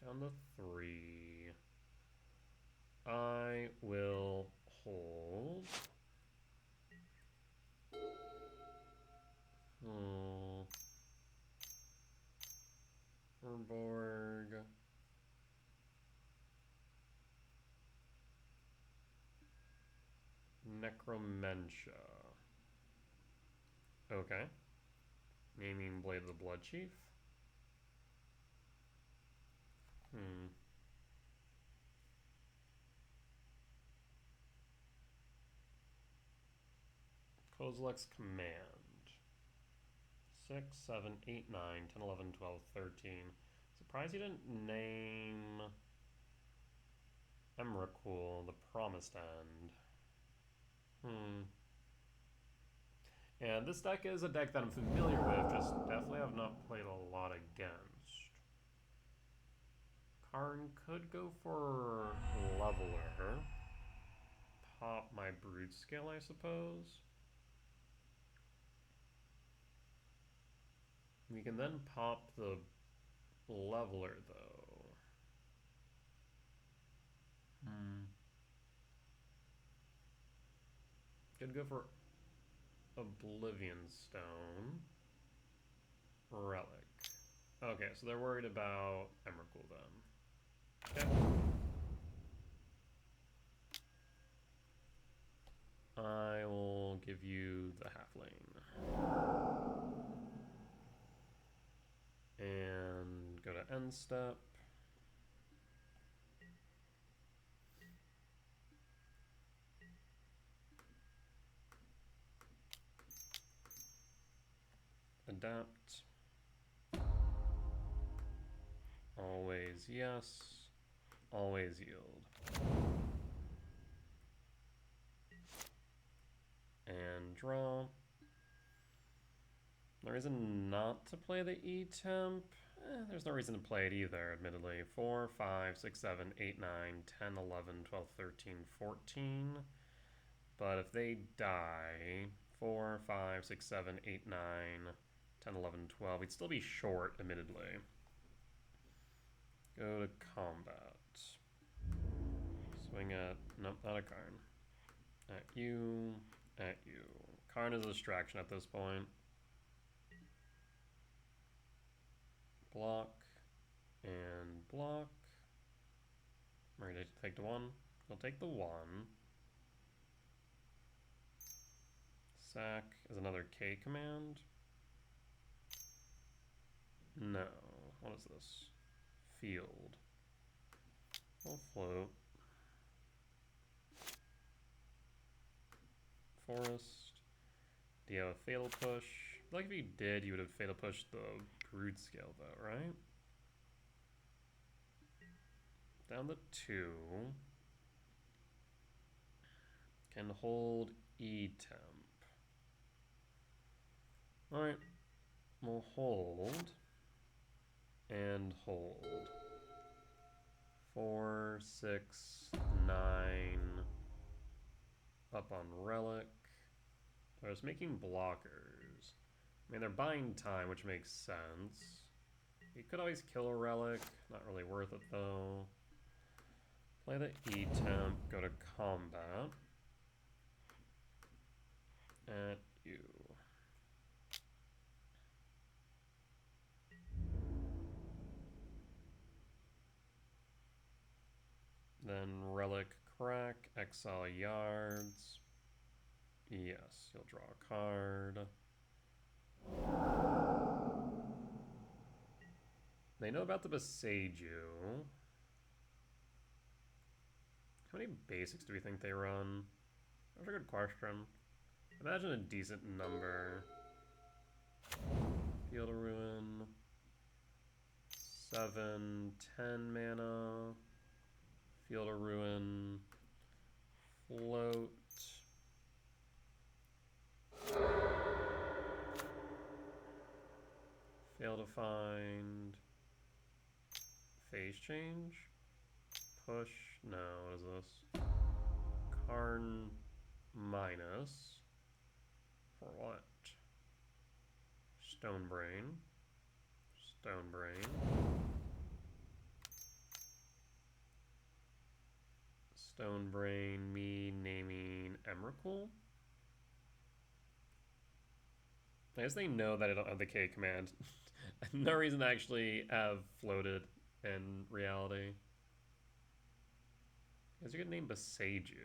Down to 3. I will hold. Urborg. Necromentia. Okay. Naming Blade of the Blood Chief. Kozilek's Command. 6, 7, 8, 9, 10, 11, 12, 13. Surprised you didn't name Emrakul, the Promised End. And this deck is a deck that I'm familiar with, just definitely have not played a lot against. Karn could go for Leveler. Pop my Broodscale, I suppose. We can then pop the Leveler, though. Could go for Oblivion Stone. Relic. Okay, so they're worried about Emrakul then. Okay. I will give you the halfling. And go to end step. Adapt. Always yes. Always yield. And draw. No reason not to play the E-Temp. There's no reason to play it either, admittedly. 4, 5, 6, 7, 8, 9, 10, 11, 12, 13, 14. But if they die, 4, 5, 6, 7, 8, 9, 10, 11, 12, we'd still be short, admittedly. Go to combat. Swing at, nope, not a Karn. At you, at you. Karn is a distraction at this point. Block, and block. I'm ready to take the 1. I'll take the 1. Sack is another K command. No. What is this? Field. We'll float. Forest. Do you have a fatal push? I feel like if you did, you would have fatal pushed the Broodscale though, right? Down to 2. Can hold E-Temp. Alright. We'll hold. And hold. 4, 6, 9. Up on Relic. I was making blockers. I mean, they're buying time, which makes sense. You could always kill a Relic. Not really worth it, though. Play the E-Temp. Go to combat. At you. Then Relic Crack. Exile Yards. Yes, you'll draw a card. They know about the Basking. How many basics do we think they run? That's a good question. Imagine a decent number. Field of Ruin. 7, 10 mana. Field of Ruin. Float. Fail to find. Phase change. Push. No, what is this? Karn minus. For what? Stone Brain. Stone Brain. Stone Brain, me naming Emrakul. I guess they know that I don't have the K command. No reason to actually have floated in reality. Is you could name Basage.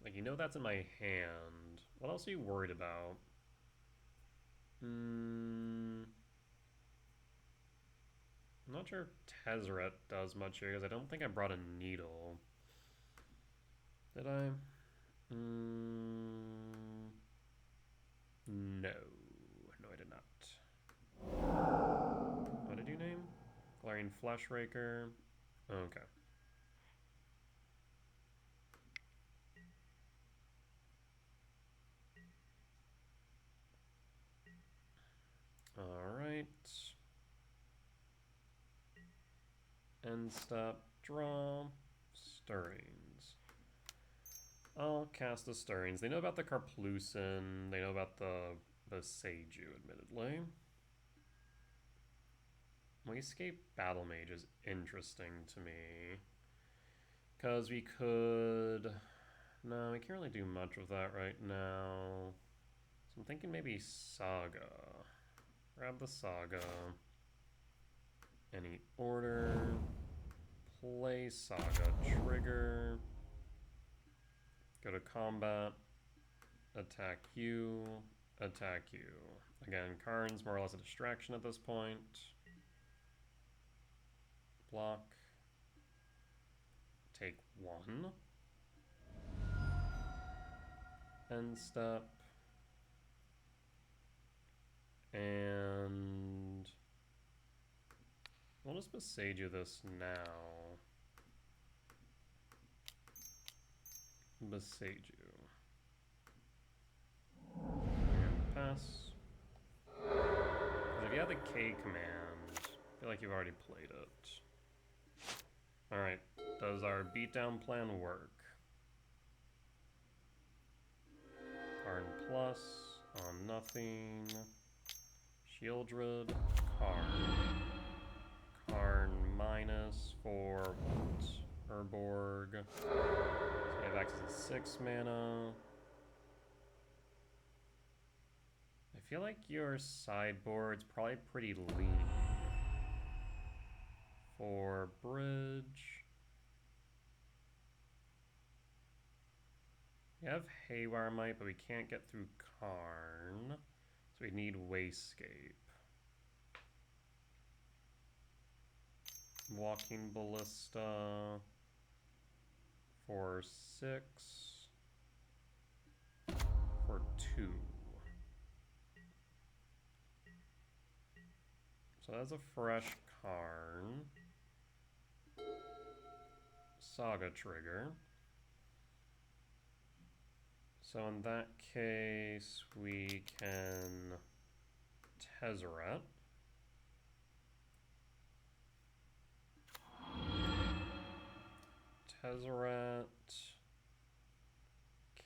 Like, you know that's in my hand. What else are you worried about? I'm not sure if Tezzeret does much here, because I don't think I brought a needle. Did I? No. No, I did not. What did you name? Glaring Fleshraker. Okay. Alright. End step, draw, Stirrings. I'll cast the Stirrings. They know about the Karplusin. They know about the Basage, admittedly. Escape Battle Mage is interesting to me. Because we could... No, we can't really do much with that right now. So I'm thinking maybe Saga. Grab the Saga. Any order. Play Saga. Trigger. Go to combat. Attack you. Attack you. Again, Karn's more or less a distraction at this point. Block. take 1. End step. And we'll just Besage you this now. Besage you. And pass. If you have the K command, I feel like you've already played it. Alright, does our beatdown plan work? Karn plus, on nothing. Shieldred, Karn. Karn minus for what? Urborg. So we have access to 6 mana. I feel like your sideboard's probably pretty lean. For bridge. We have Haywire Might, but we can't get through Karn. So we need Wasescape. Walking Ballista for 6. For 2. So that's a fresh Karn. Saga trigger. So in that case, we can Tezzeret. Tezzeret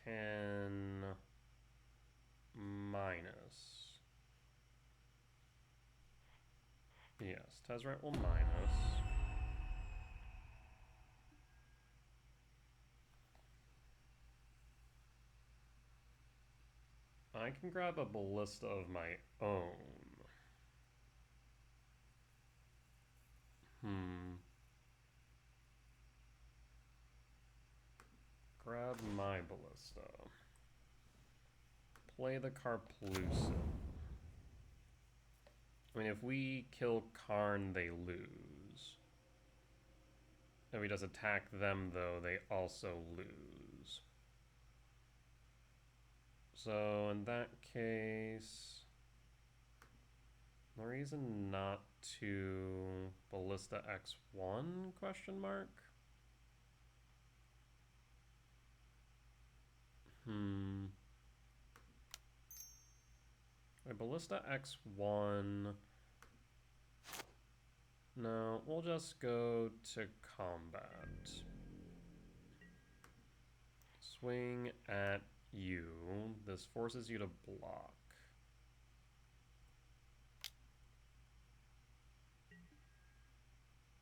can minus. Yes, Tezzeret will minus. I can grab a Ballista of my own. Grab my Ballista. Play the Karplusa. I mean, if we kill Karn, they lose. If we just attack them, though, they also lose. So, in that case, no reason not to Ballista X1, question mark? Wait, Ballista X1. No, we'll just go to combat. Swing at you. This forces you to block.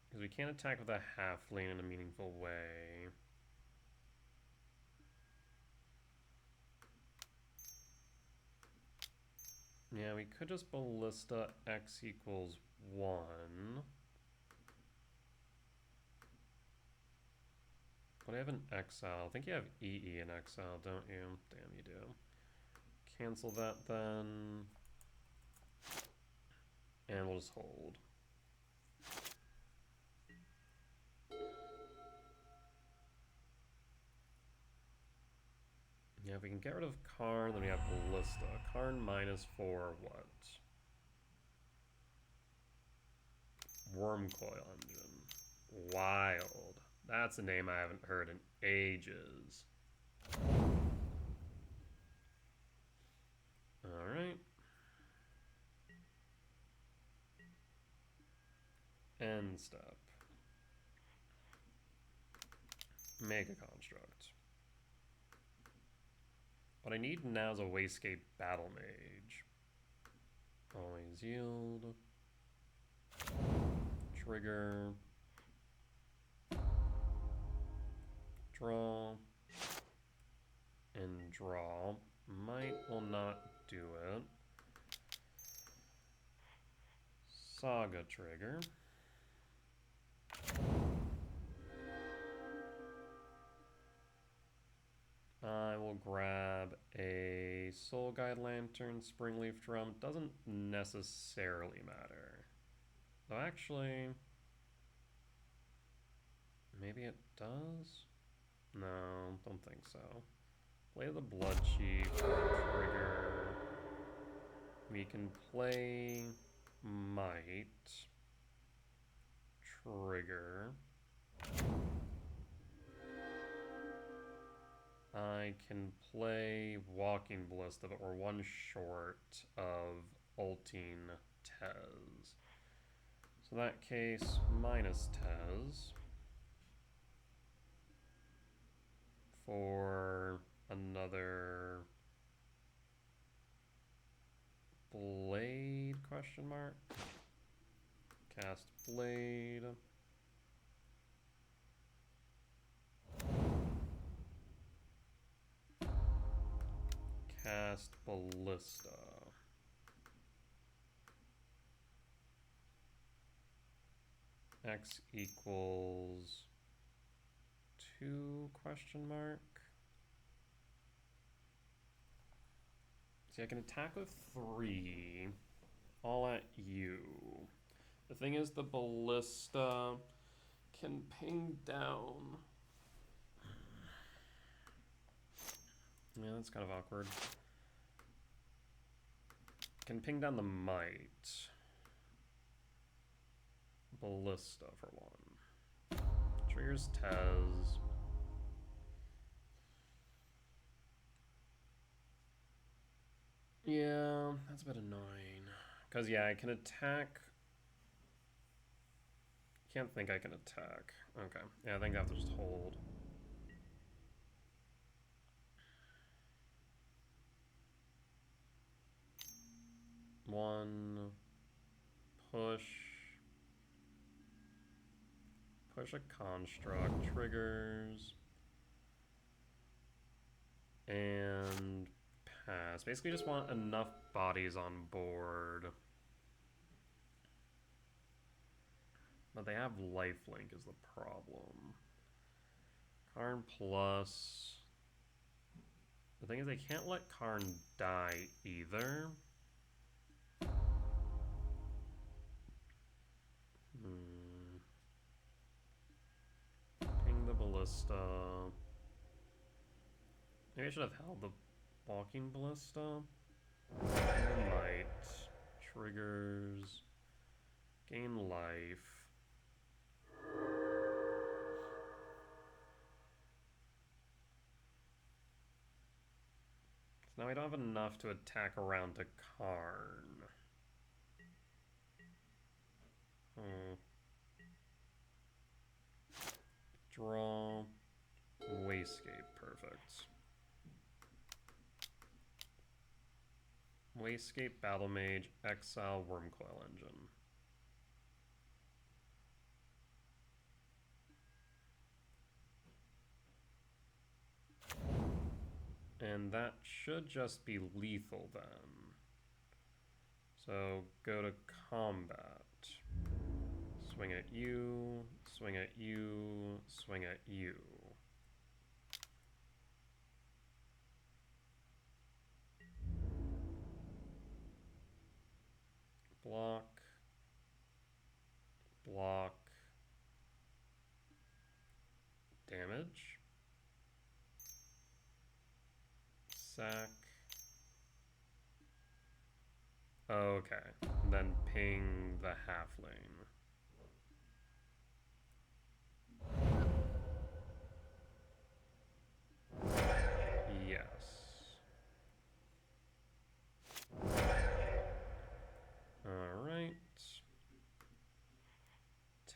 Because we can't attack with a halfling in a meaningful way. Yeah, we could just Ballista X equals 1. But I have an exile. I think you have EE in exile, don't you? Damn, you do. Cancel that then. And we'll just hold. Yeah, if we can get rid of Karn, then we have Ballista. Karn minus 4 what? Wormcoil Engine. Wild. That's a name I haven't heard in ages. Alright. End step. Mega Construct. What I need now is a Wasescape Battle Mage. Always yield. Trigger. Draw. And draw. Might will not do it. Saga trigger. I will grab a Soul Guide Lantern, Springleaf Drum. Doesn't necessarily matter. Though actually, Maybe it does? No, don't think so. Play the Blood Chief, trigger. We can play Might, trigger. I can play Walking Ballista, but we're one short of ulting Tez. So in that case, minus Tez for another Blade, question mark. Cast Blade. Cast Ballista. X equals 2, question mark. See, I can attack with 3, all at you. The thing is, the Ballista can ping down. Yeah, that's kind of awkward. Can ping down the Might. Ballista for 1. Triggers Tez. Yeah, that's a bit annoying. Because, yeah, I can attack. Can't think I can attack. Okay. Yeah, I think I have to just hold. One. Push. Push a construct. Triggers. And pass. Basically just want enough bodies on board. But they have lifelink is the problem. Karn plus. The thing is they can't let Karn die either. Ping the Ballista. Maybe I should have held the Walking Ballista. Might. Triggers. Gain life. So now we don't have enough to attack around to Karn. Draw. Wastegate, perfect. Wastegate, Battle Mage, exile, Wormcoil Engine. And that should just be lethal then. So go to combat. Swing at you, swing at you, swing at you. Block. Block. Damage. Sack. Okay. Then ping the halfling. Yes. Alright.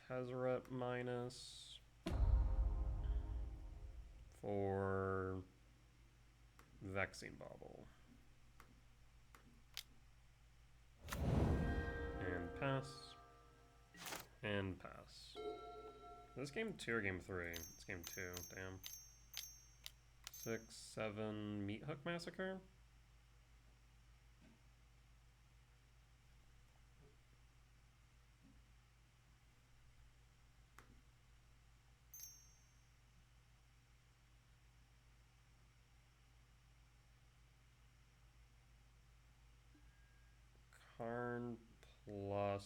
Tezzeret minus for Vexing Bauble. And pass. And pass. Is this game 2 or game 3? It's game 2, damn. 6, 7, Meat Hook Massacre? Karn plus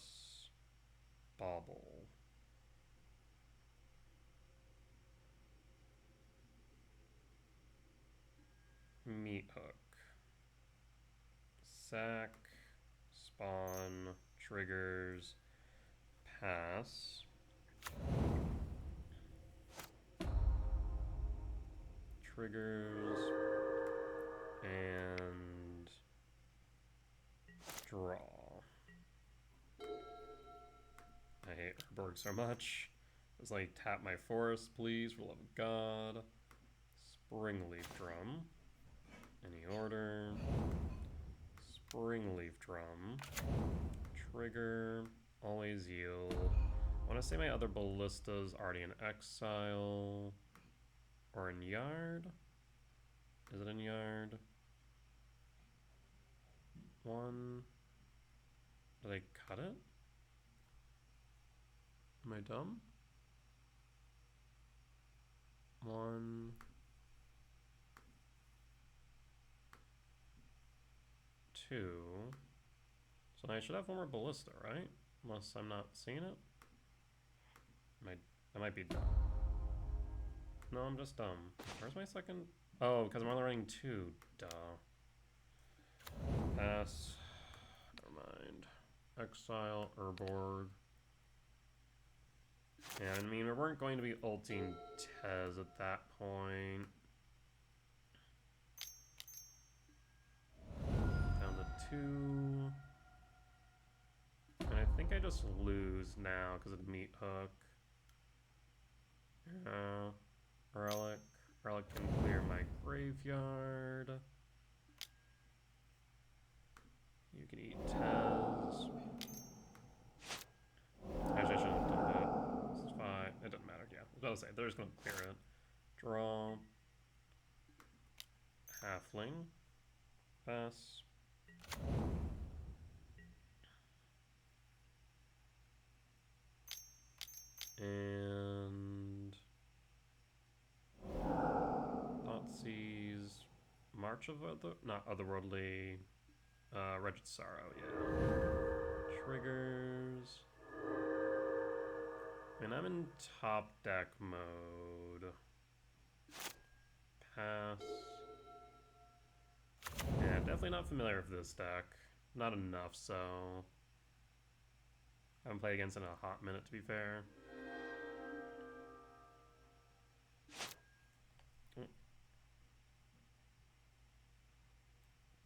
Bauble. sack, spawn, triggers, pass. Triggers, and draw. I hate Herborg so much. Just like tap my forest, please, for the love of God. Springleaf Drum. Any order. Springleaf Drum. Trigger. Always yield. I want to say my other ballista's already in exile. Or in yard? Is it in yard? One. Did I cut it? Am I dumb? One. Two. So I should have one more ballista, right? Unless I'm not seeing it. I might be dumb. No, I'm just dumb. Where's my second? Oh, because I'm only running two. Duh. Pass. Never mind. Exile, Herborg. Yeah, I mean, we weren't going to be ulting Tez at that point. Down to 2. And I think I just lose now because of the meat hook. Relic. Relic can clear my graveyard. You can eat Tez. Actually, I shouldn't have done that. This is fine. It doesn't matter. Yeah, I was about to say, they're just going to clear it. Draw. Halfling. Pass. And Thoughtseize, March of not Otherworldly, Wretched Sorrow, yeah. Triggers. And I'm in top deck mode. Pass. Yeah, definitely not familiar with this deck. Not enough, so I haven't played against it in a hot minute, to be fair.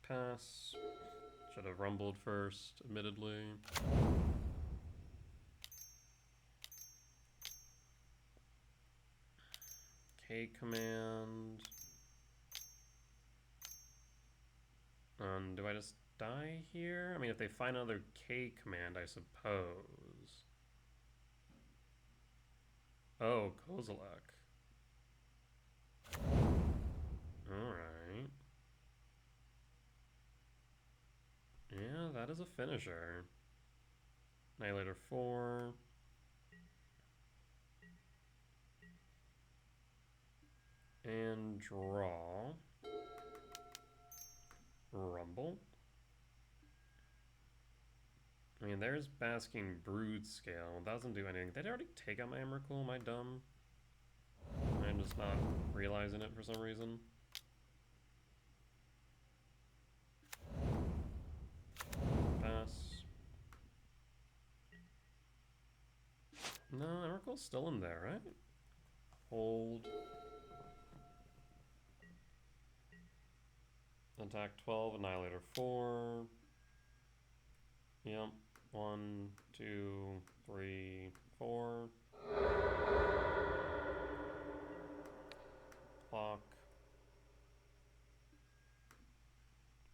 Pass. Should have rumbled first, admittedly. K command. Do I just die here? I mean, if they find another K command, I suppose. Oh, Kozilek. Alright. Yeah, that is a finisher. Annihilator 4. And draw. Rumble. I mean, there's Basking Broodscale. That doesn't do anything. Did I already take out my Emrakul? Am I dumb? I'm just not realizing it for some reason. Pass. No, Emrakul's still in there, right? Hold. Attack 12, Annihilator 4. Yep. 1, 2, 3, 4. Clock.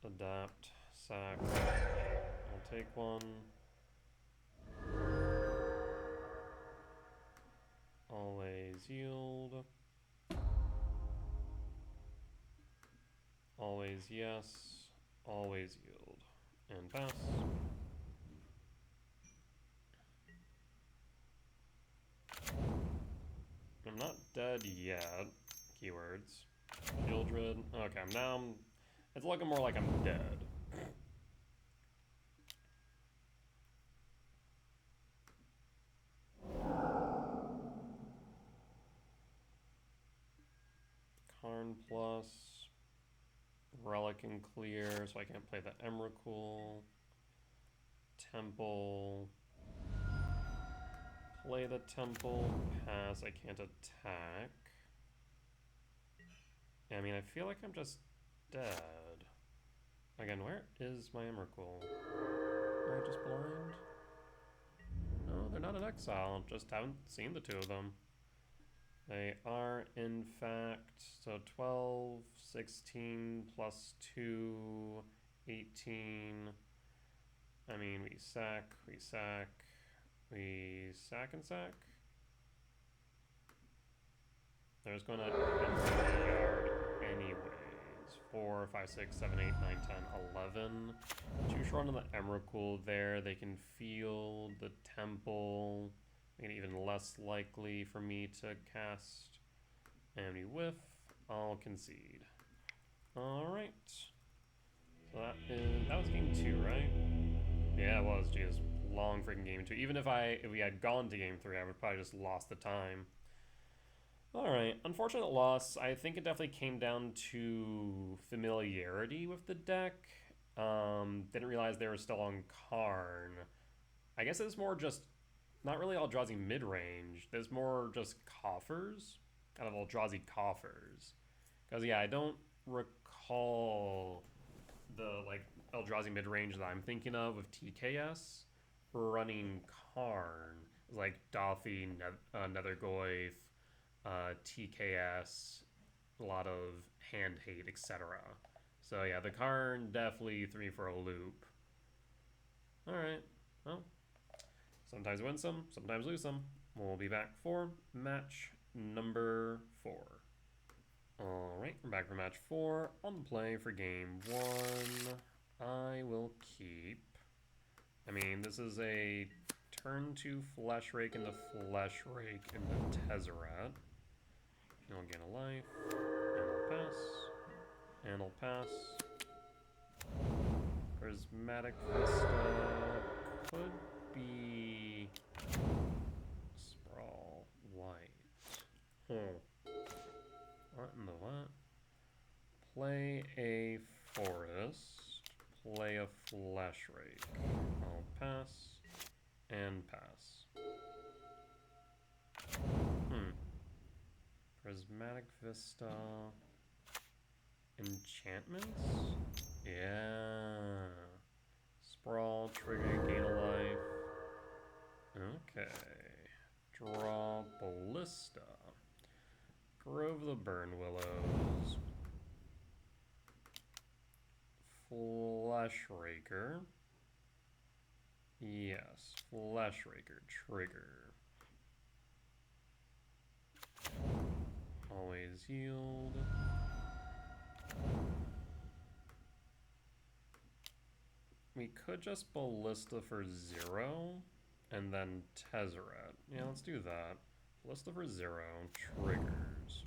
Adapt. Sack. I'll take one. Always yield. Always yes. Always yield. And pass. I'm not dead yet. Keywords. Shieldred. Okay, it's looking more like I'm dead. Karn plus Relic and clear, so I can't play the Emrakul. Temple. Play the temple. Pass. I can't attack. Yeah, I mean, I feel like I'm just dead. Again, where is my Emrakul? Am I just blind? No, they're not in exile. Just haven't seen the two of them. They are, in fact, so 12, 16 plus 2, 18. I mean, we sack, we sack, we sack and sack. They're just going to enter the yard anyways. 4, 5, 6, 7, 8, 9, 10, 11. Too short on the Emrakul there. They can field the temple. Make it even less likely for me to cast. And we whiff. I'll concede. Alright. So that was game 2, right? Yeah, it was. Geez, long freaking game 2. Even if we had gone to game 3, I would probably just lost the time. Alright, unfortunate loss. I think it definitely came down to familiarity with the deck. Didn't realize they were still on Karn. I guess it's more just not really Eldrazi Midrange. There's more just coffers. Kind of Eldrazi coffers. Because, yeah, I don't recall the, like, Eldrazi Midrange that I'm thinking of with TKS running Karn. It's like Dothi, Nethergoyf, TKS, a lot of hand hate, etc. So, yeah, the Karn definitely threw me for a loop. Alright, well. Sometimes win some, sometimes lose some. We'll be back for match number 4. Alright, we're back for match 4. On the play for game 1. I will keep. I mean, this is a turn 2 Flesh Rake into Flesh Rake into Tezzeret. I'll gain a life. And I'll pass. And I'll pass. Prismatic Vista could be Sprawl White. What in the what? Play a Forest. Play a Flesh Rake. I'll pass. And pass. Prismatic Vista. Enchantments? Yeah. Sprawl, trigger, gain a life. Okay. Draw Ballista. Grove the Burn Willows. Flesh Raker. Yes, Flesh Raker, trigger. Always yield. We could just Ballista for 0, and then Tezzeret. Yeah, let's do that. Ballista for 0, triggers.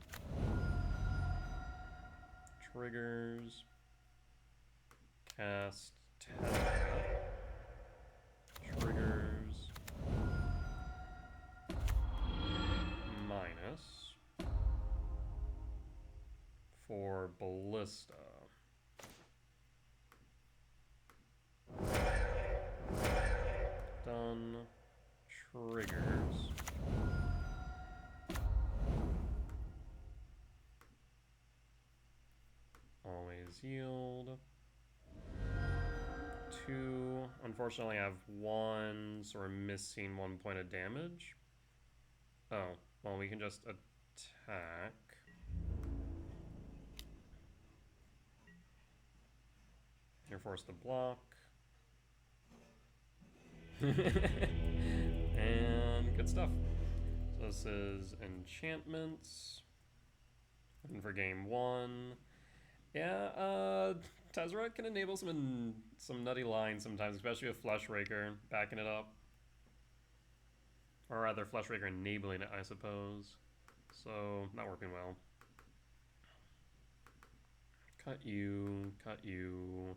Triggers. Cast Tezzeret. Triggers. Minus. For Ballista. Done. Triggers. Always yield. 2. Unfortunately, I have 1, so we're missing 1 point of damage. Oh, well, we can just attack. You're forced to block. And good stuff. So this is Enchantments. And for game 1. Yeah, Tezzeret can enable some nutty lines sometimes, especially with Flesh Raker backing it up. Or rather, Flesh Raker enabling it, I suppose. So, not working well. Cut you, cut you,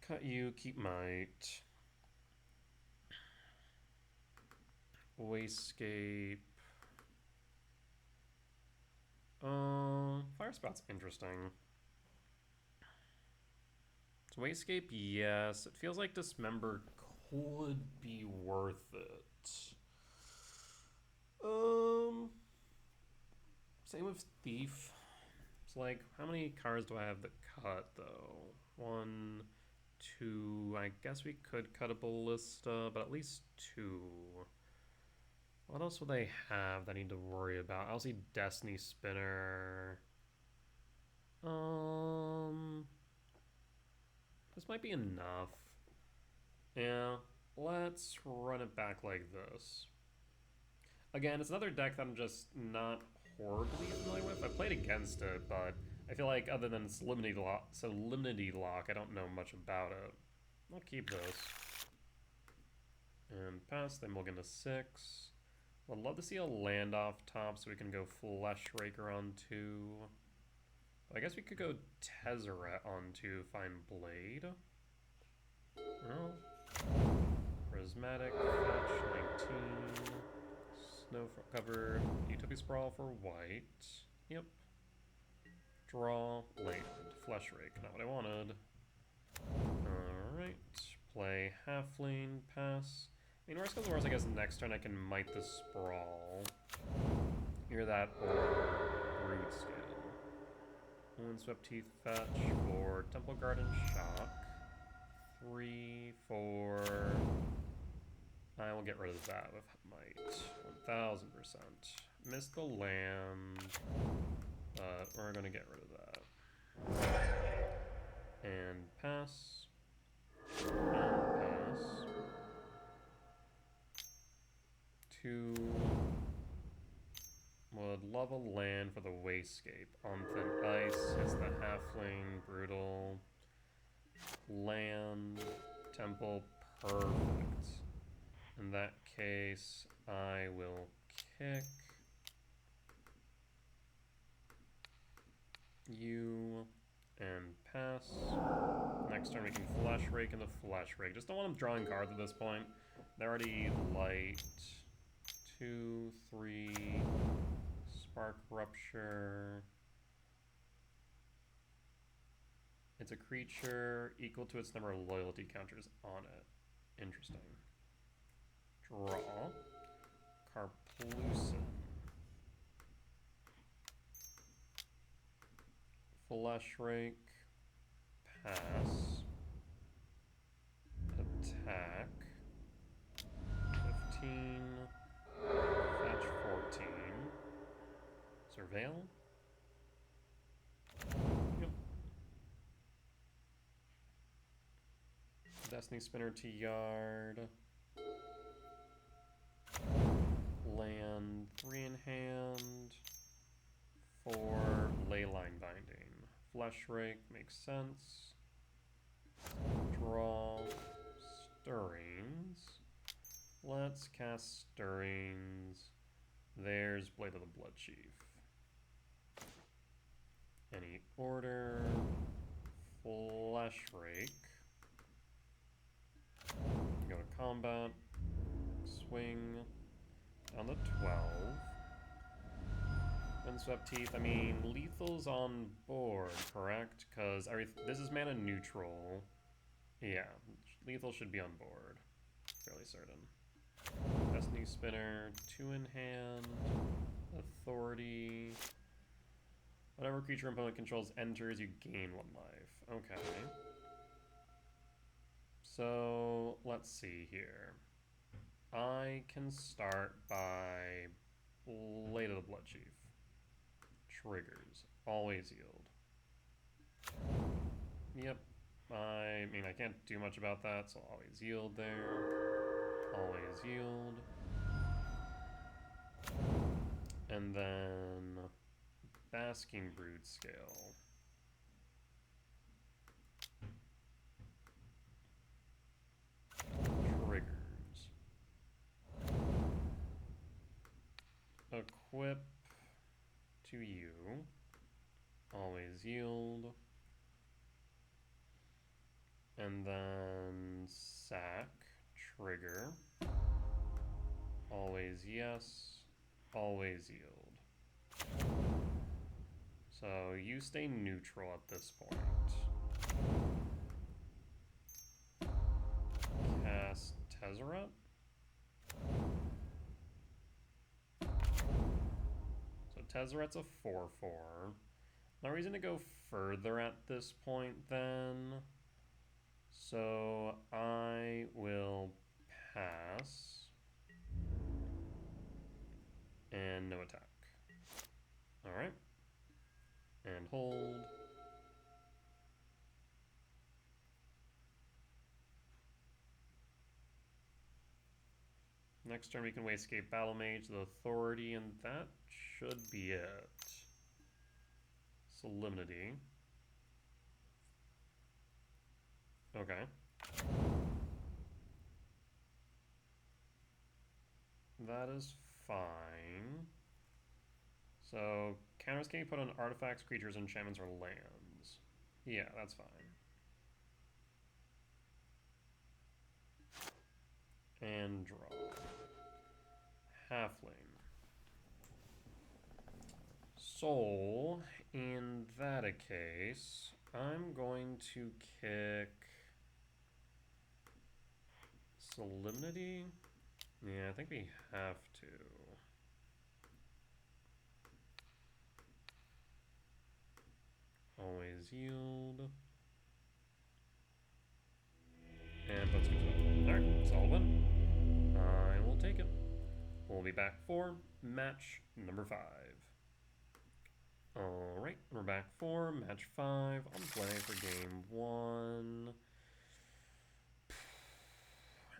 cut you, keep might. Wastegate. Fire Spout's interesting. So Wayscape, yes. It feels like Dismember could be worth it. Same with Thief. It's like, how many cards do I have that cut, though? 1, 2. I guess we could cut a Ballista, but at least 2. What else will they have that I need to worry about? I'll see Destiny Spinner. This might be enough. Yeah, let's run it back like this. Again, it's another deck that I'm just not horribly familiar with. I played against it, but I feel like other than its Limity Lock, I don't know much about it. I'll keep this. And pass, then we'll get to 6. I'd love to see a land off top so we can go Flesh Raker on 2. I guess we could go Tezzeret on 2, find Blade. Well, Prismatic, Fetch, 19. Snow cover, Utopia Sprawl for white. Yep. Draw, land, Flesh Rake, not what I wanted. Alright, play Halfling, pass. I mean, worst comes to worst, I guess next turn I can Might the Sprawl. Either that or Broodscale. Windswept Teeth fetch for Temple Garden Shock. 3, 4. I will get rid of that with Might. 1000%. Missed the land, but we're gonna get rid of that. And pass. And pass. 2. Would love a land for the Wayscape. On Thin Ice is the Halfling, Brutal. Land, Temple, perfect. In that case, I will kick you and pass. Next turn we can Flesh Rake and the Flesh Rake. Just don't want them drawing cards at this point. They're already light. 2, 3, Spark Rupture. It's a creature equal to its number of loyalty counters on it. Interesting. Draw. Karplusin. Flesh Rake. Pass. Attack. 15. Fetch 14. Surveil. Yep. Destiny Spinner to yard. Land 3 in hand. 4 Leyline Binding. Flesh Rake makes sense. Draw. Stirrings. Let's cast Stirrings. There's Blade of the Blood Chief. Any order. Flesh Rake. Go to combat. Swing. On the 12. Windswept Teeth. I mean, lethal's on board, correct? Because this is mana neutral. Yeah, lethal should be on board. Fairly certain. Destiny Spinner, 2 in hand. Authority. Whatever creature opponent controls enters, you gain 1 life. Okay. So, let's see here. I can start by Blade of the Blood Chief. Triggers. Always yield. Yep. I mean, I can't do much about that, so always yield there. Always yield. And then Basking Broodscale. Triggers. Equip to you. Always yield. And then sack. Trigger. Always yes. Always yield. So you stay neutral at this point. Tezzeret? So Tezzeret's a 4/4. No reason to go further at this point then. So I will pass. And no attack. Alright. And hold. Next turn we can Wayscape Battle Mage, the Authority, and that should be it. Solemnity. Okay. That is fine. So, counters can be put on artifacts, creatures, enchantments, or lands. Yeah, that's fine. And draw. Halfling. Soul, in that a case, I'm going to kick Solemnity. Yeah, I think we have to. Always yield. And let's go. Alright, solid win. I will take it. We'll be back for match number 5. Alright, we're back for match 5. I'm playing for game 1.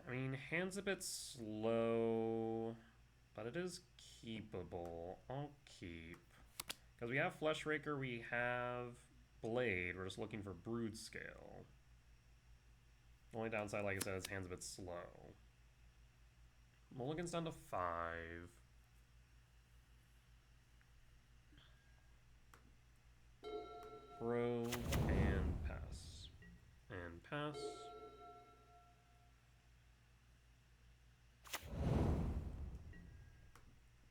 I mean, hand's a bit slow, but it is keepable. I'll keep. Because we have Fleshraker, we have Blade. We're just looking for Broodscale. The only downside, like I said, is hand's a bit slow. Mulligan's down to 5. Grove and pass. And pass.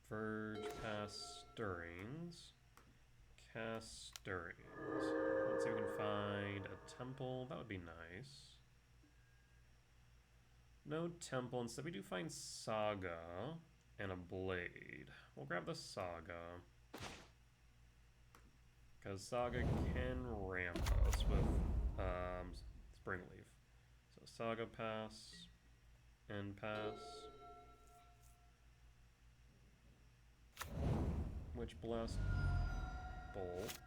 Verge, pass, Stirrings. Cast Stirrings. Let's see if we can find a temple. That would be nice. No temple. Instead, we do find Saga and a Blade. We'll grab the Saga. Because Saga can ramp us with Springleaf. So Saga pass. And pass. Witch Blast. Bolt.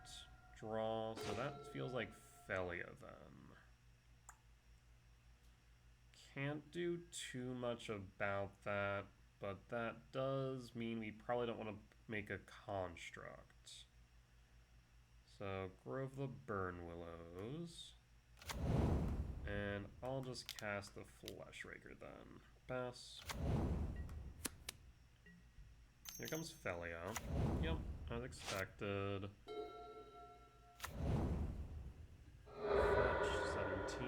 Draw. So that feels like Felia then. Can't do too much about that, but that does mean we probably don't want to make a construct. So Grove the Burn Willows. And I'll just cast the Fleshraker then. Pass. Here comes Felia. Yep, as expected. Fetch 17.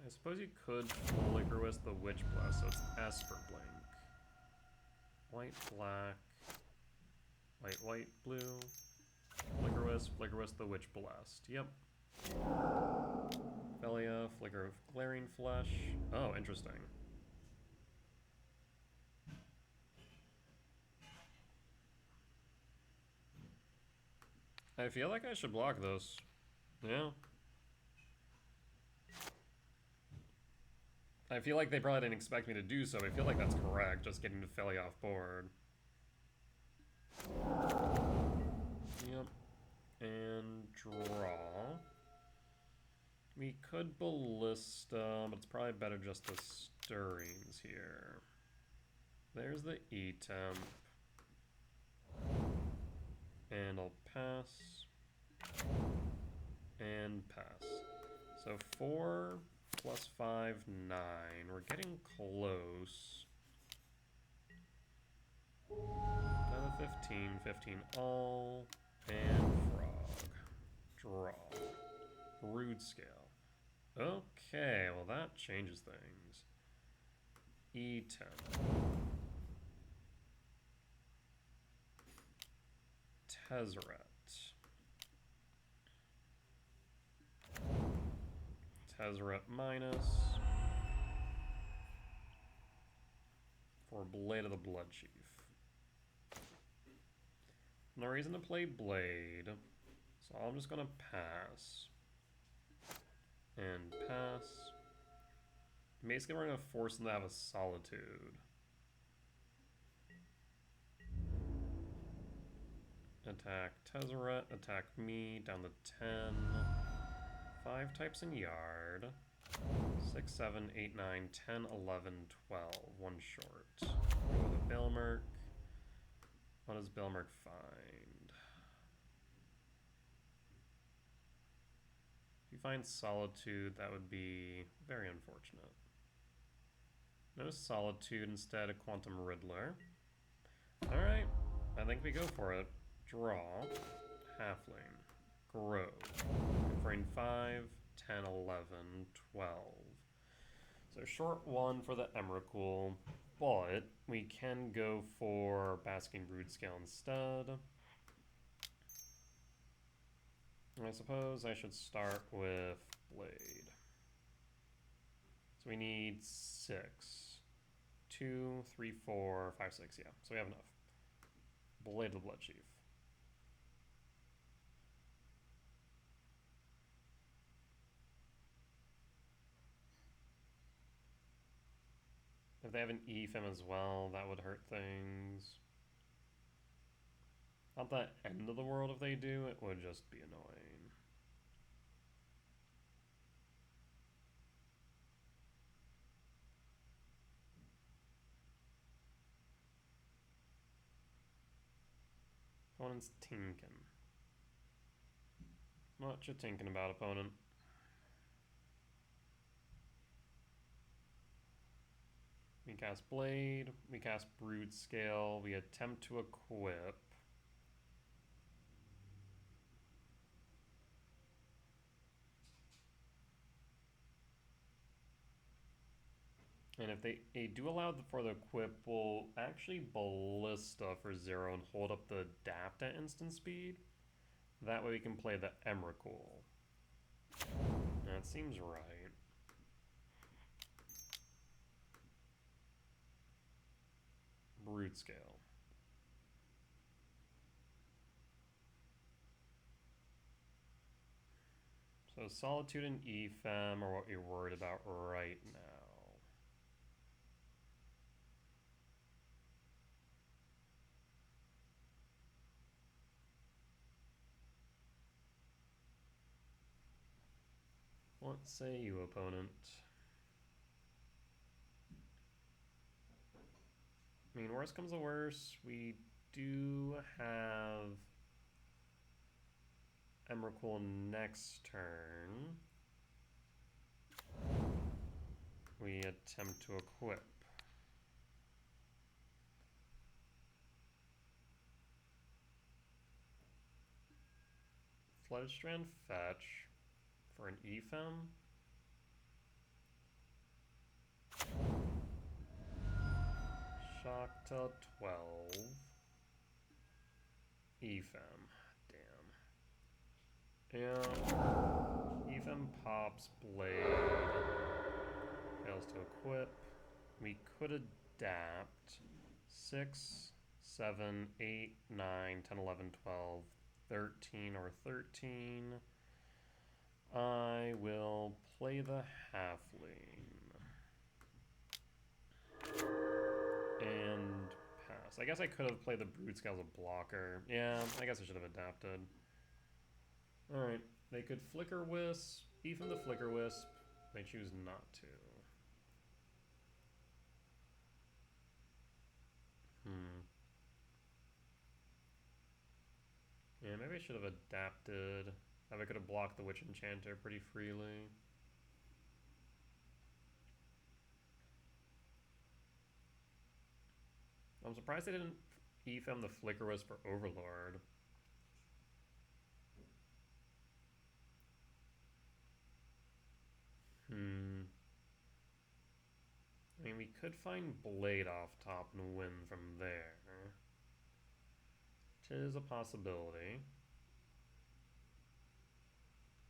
I suppose you could Flicker Wisp the Witch Blast, so it's Esper Blink. White, black. White, white, blue. Flicker Wisp the Witch Blast. Yep. Felia, Flicker of Glaring Flesh. Oh, interesting. I feel like I should block this. Yeah. I feel like they probably didn't expect me to do so. I feel like that's correct, just getting the Felia off board. Yep. And draw. We could Ballista, but it's probably better just the Stirrings here. There's the E-Temp. And I'll pass. And pass. So 4 plus 5, 9. We're getting close. Another 15, 15 all. And frog. Draw. Broodscale. Okay, well that changes things. E10. Tezzeret. Tezzeret minus for Blade of the Bloodchief. No reason to play Blade, so I'm just gonna pass. And pass. Basically, we're gonna force them to have a Solitude. Attack Tezzeret, attack me, down to 10. 5 types in Yard. 6, 7, 8, 9, 10, 11, 12. One short. Go with a Bailmerk. What does Bailmerk find? If you find Solitude, that would be very unfortunate. No Solitude, instead a Quantum Riddler. Alright, I think we go for it. Draw, Halfling, Grow, Frame 5, 10, 11, 12. So short one for the Emrakul, but we can go for Basking Broodscale instead. I suppose I should start with Blade. So we need 6. 2, 3, 4, 5, 6, yeah. So we have enough. Blade of the Bloodchief. If they have an EFM as well, that would hurt things. Not the end of the world if they do, it would just be annoying. Opponent's tinkin'. What you tinkin' about, opponent? We cast Blade, we cast Broodscale, we attempt to equip. And if they do allow for the equip, we'll actually Ballista for 0 and hold up the Adapt at instant speed. That way we can play the Emrakul. That seems right. Broodscale. So Solitude and EFM are what you're worried about right now. What say you, opponent? I mean, worst comes to worst, we do have Emrakul next turn. We attempt to equip. Floodstrand fetch for an EFM. Shock to 12. EFM. Damn. Yeah. EFM pops Blade. Fails to equip. We could adapt 6, 7, 8, 9, 10, 11, 12, 13 or 13. I will play the Halfling. And pass. I guess I could have played the Broodscale as a blocker. Yeah, I guess I should have adapted. Alright, they could Flicker Wisp, even the Flicker Wisp. They choose not to. Yeah, maybe I should have adapted. I could have blocked the Witch Enchanter pretty freely. I'm surprised they didn't EFM the Flicker Wisp for Overlord. I mean, we could find Blade off top and win from there. Which is a possibility.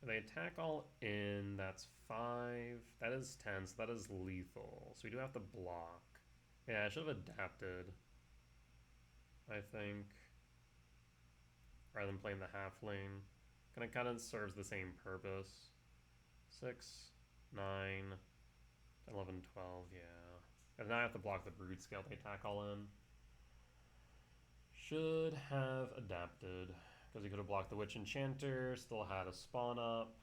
If they attack all in, that's 5. That is 10, so that is lethal. So we do have to block. Yeah, I should have adapted, I think, rather than playing the halfling. Kind of serves the same purpose. 6, 9, 11, 12, yeah. And now I have to block the Broodscale they attack all in. Should have adapted, because he could have blocked the Witch Enchanter, still had a spawn up.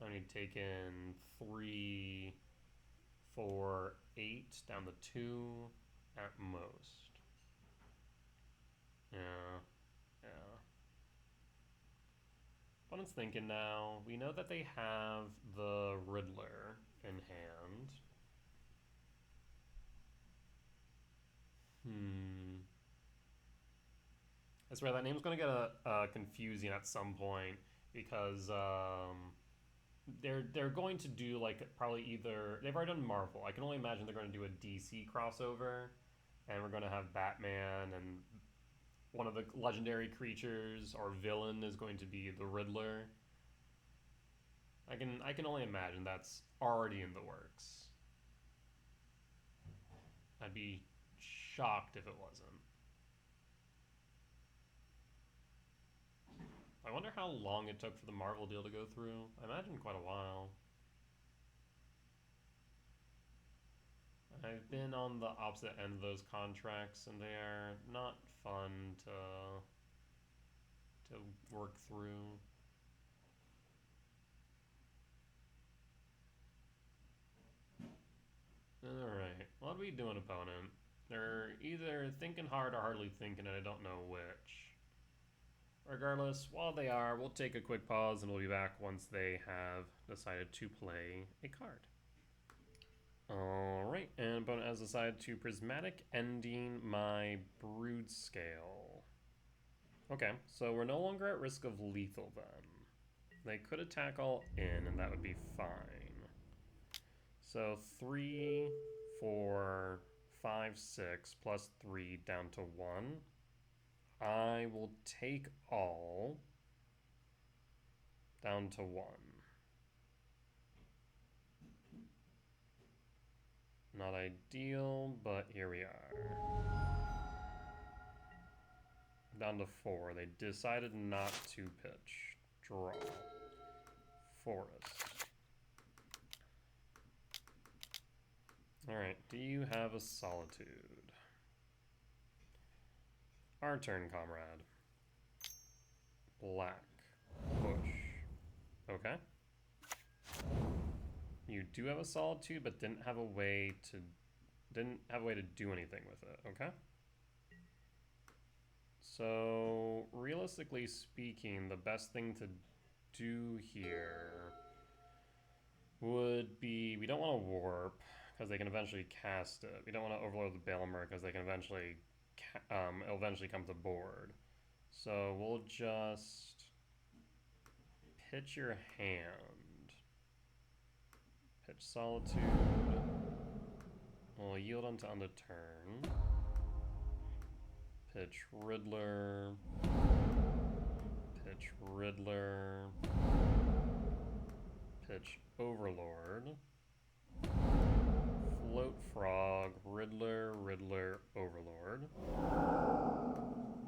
I need to take in 3, 4, 8, down to 2 at most. Yeah. Opponent's thinking now. We know that they have the Riddler in hand. I swear that name's going to get confusing at some point because they're going to do like probably either they've already done Marvel. I can only imagine they're going to do a DC crossover, and we're going to have Batman, and one of the legendary creatures or villain is going to be the Riddler. I can only imagine that's already in the works. I'd be shocked if it wasn't. I wonder how long it took for the Marvel deal to go through. I imagine quite a while. I've been on the opposite end of those contracts, and they are not fun to work through. Alright, what are we doing, opponent? They're either thinking hard or hardly thinking, and I don't know which. Regardless, while they are, we'll take a quick pause and we'll be back once they have decided to play a card. Alright, and opponent has decided to Prismatic Ending my Broodscale. Okay, so we're no longer at risk of lethal then. They could attack all in, and that would be fine. So 3, 4, 5, 6, plus 3 down to 1. I will take all down to 1. Not ideal, but here we are. Down to 4. They decided not to pitch. Draw. Forest. Alright, do you have a Solitude? Our turn, comrade. Black. Bush. Okay. You do have a Solitude, but didn't have a way to do anything with it, okay? So, realistically speaking, the best thing to do here would be, we don't want to warp, because they can eventually cast it. We don't want to overload the Bailmer, because they can eventually, it'll eventually come to board. So we'll just pitch your hand. Pitch Solitude. We'll yield unto end of turn. Pitch Riddler. Pitch Riddler. Pitch Overlord. Float Frog, Riddler, Riddler, Overlord.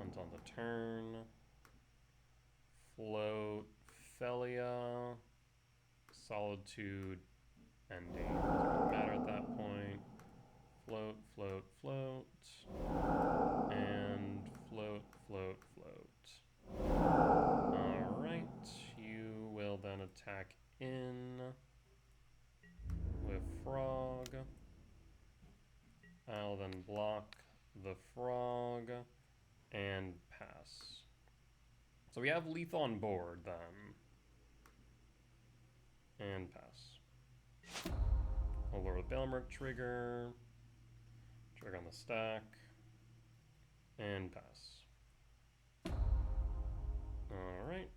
Until the turn. Float, Felia, Solitude, Ending. Doesn't matter at that point. Float, float, float. And float, float, float. Alright, you will then attack in with Frog. I'll then block the Frog and pass. So we have lethal on board then. And pass. I'll lower the Bailmer trigger. Trigger on the stack. And pass. Alright.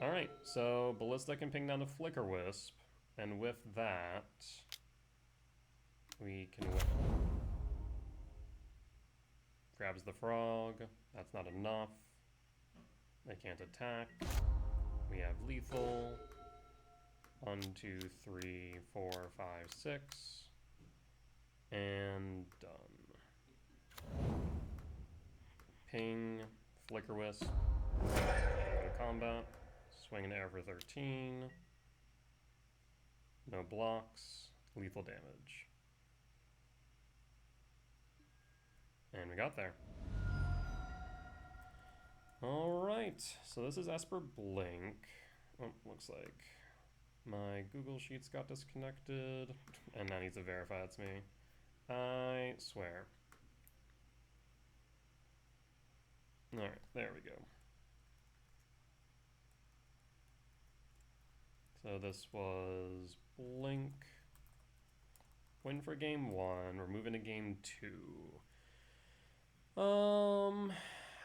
Alright, so Ballista can ping down to Flicker Wisp. And with that, we can win. Grabs the frog. That's not enough. They can't attack. We have lethal. 1, 2, 3, 4, 5, 6. And done. Ping. Flicker Wisp. Go to combat. Swing and air for 13. No blocks. Lethal damage. And we got there. Alright, so this is Esper Blink. Oh, looks like my Google Sheets got disconnected. And now needs to verify it's me. I swear. Alright, there we go. So this was Blink. Win for game 1. We're moving to game 2.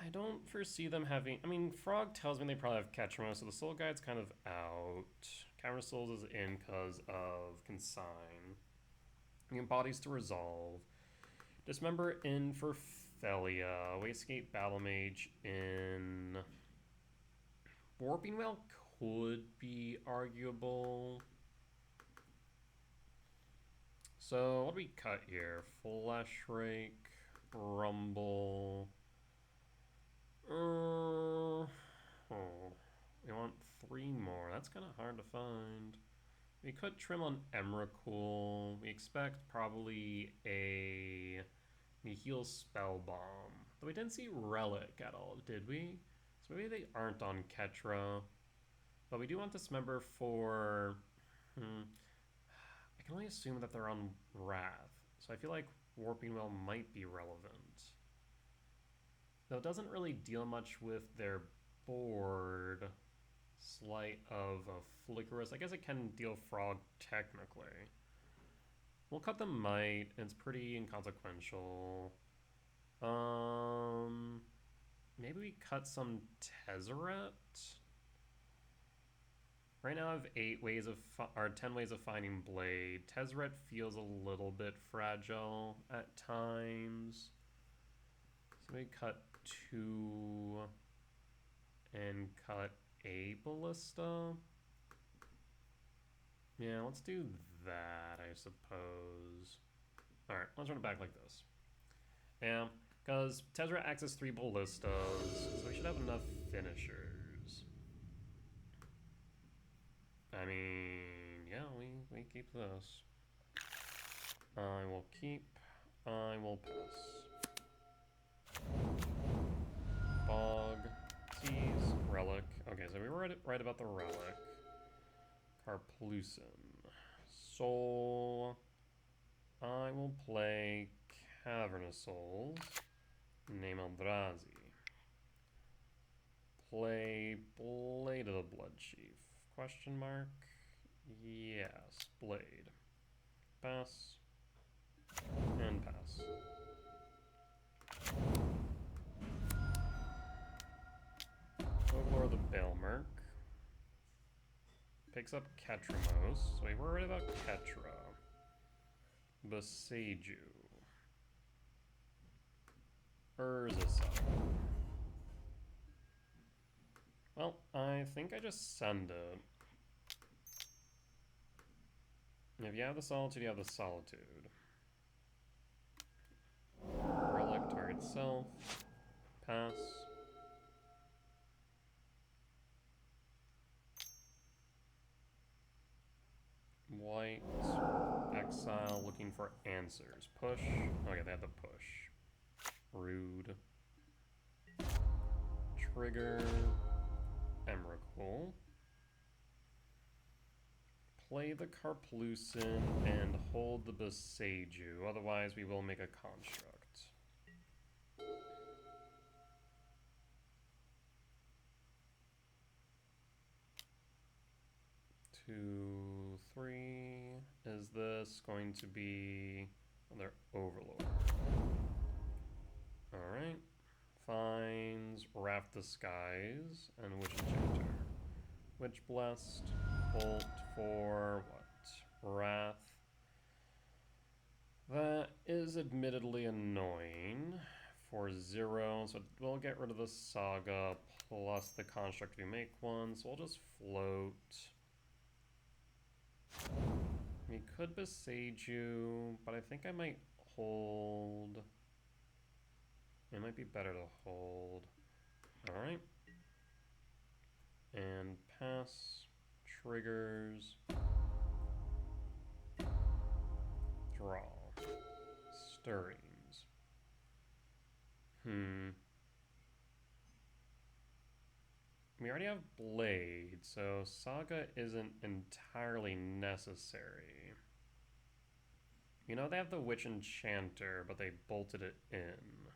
I don't foresee them having... I mean, Frog tells me they probably have Ketchmo, so the Soul Guide's kind of out. Cavern of Souls is in because of Consign. Bodies to Resolve. Dismember in for Felia. Wastegate Battle Mage in... Warping Well could be arguable. So, what do we cut here? Flesh Rake, Rumble. We want 3 more. That's kind of hard to find. We could trim on Emrakul. We expect probably a Nihil Spellbomb. Though we didn't see Relic at all, did we? So maybe they aren't on Ketra. But we do want Dismember for... I can only assume that they're on Wrath. So I feel like Warping Well might be relevant. Though it doesn't really deal much with their board. Sleight of a Flickerous. I guess it can deal Frog technically. We'll cut the Might. It's pretty inconsequential. Maybe we cut some Tezzeret. Right now I have 8 ways of, or 10 ways of finding Blade. Tezzeret feels a little bit fragile at times. So we cut 2 and cut a Ballista. Yeah, let's do that, I suppose. Alright, let's run it back like this. Yeah, because Tezzeret acts as 3 Ballistas, so we should have enough finishers. I mean, yeah, we keep this. I will keep. I will pass. Bog. Tease. Relic. Okay, so we were right about the Relic. Carplucin. Soul. I will play Cavern of Souls. Name Eldrazi. Play Blade of the Bloodchief. Question mark? Yes. Blade. Pass. And pass. Folklore of the Baelmerk. Picks up Ketramos. So we were right about Ketra. Boseiju. Urza. Well, I think I just send it. If you have the Solitude, you have the Solitude. Relic, target self. Pass. White. Exile, looking for answers. Push. Okay, they have the push. Rude. Trigger. Emrakul. Play the Carplucin and hold the Boseiju, otherwise we will make a construct. 2, 3. Is this going to be another Overlord? Alright. Finds Raft the Skies and Witch Enchanter. Witch Blessed. Bolt for what? Wrath. That is admittedly annoying for 0, so we'll get rid of the Saga plus the construct if we make one, so we'll just float. We could besiege you, but I think I might hold. It might be better to hold. Alright. And pass. Triggers. Draw. Stirrings. We already have Blade, so Saga isn't entirely necessary. You know, they have the Witch Enchanter, but they bolted it in.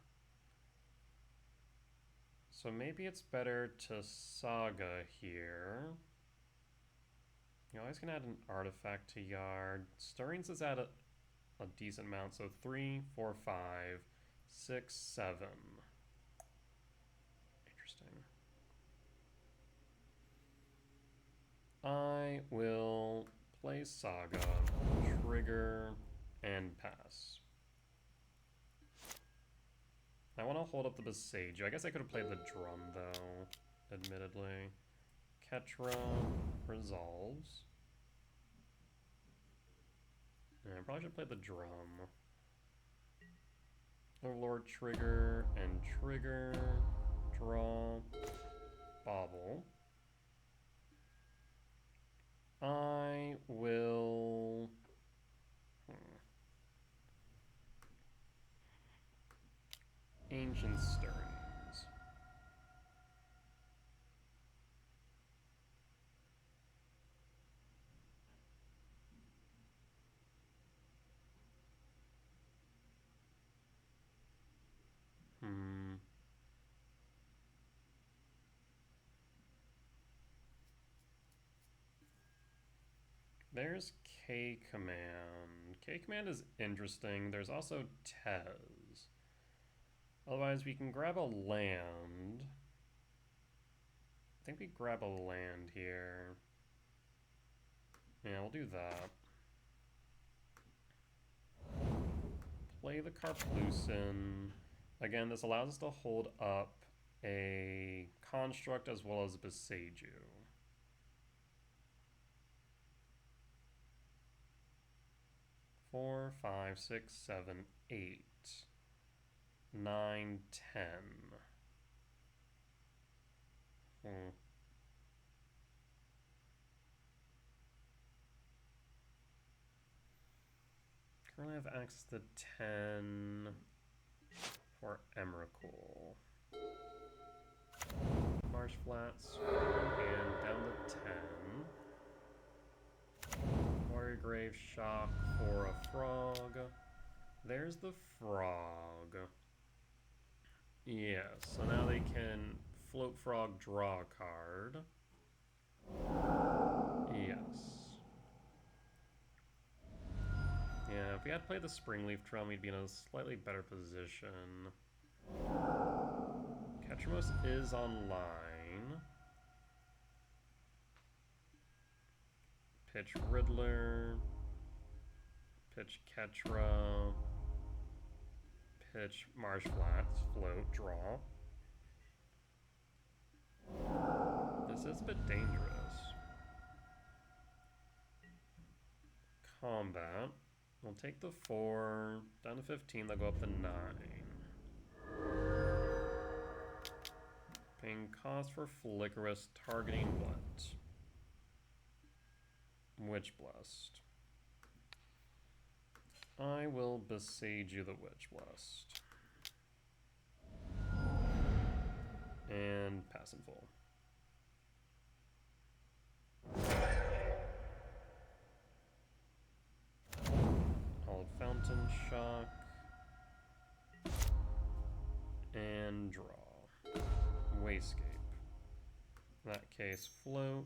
So maybe it's better to Saga here. You're always going to add an artifact to Yard. Stirrings is at a decent amount, so 3, 4, 5, 6, 7. Interesting. I will play Saga, trigger, and pass. I want to hold up the Besiege. I guess I could have played the drum, though, admittedly. Ketra resolves. Yeah, I probably should play the drum. Overlord trigger and trigger. Draw. Bobble. I will... Ancient Stirrings. There's K command. K command is interesting. There's also Tez. Otherwise, we can grab a land. I think we grab a land here. Yeah, we'll do that. Play the Karplusin. Again, this allows us to hold up a construct as well as Beseiju. 4, 5, 6, 7, 8, 9, 10. Currently have access to 10 for Emrakul. Marsh Flats, and down to 10. Warrior Grave Shock for a frog. There's the frog. Yes, so now they can float frog, draw a card. Yes. Yeah, if we had played the Springleaf Drum, we'd be in a slightly better position. Ketramos is online. Pitch Riddler. Pitch Ketra. Pitch Marsh Flats. Float. Draw. This is a bit dangerous. Combat. We'll take the 4. Down to 15, they'll go up to 9. Paying cost for Flickerous, targeting what? Witch Blessed. I will besiege you the Witch Blessed. And pass in full. Hold Fountain Shock. And draw. Wayscape. In that case, float.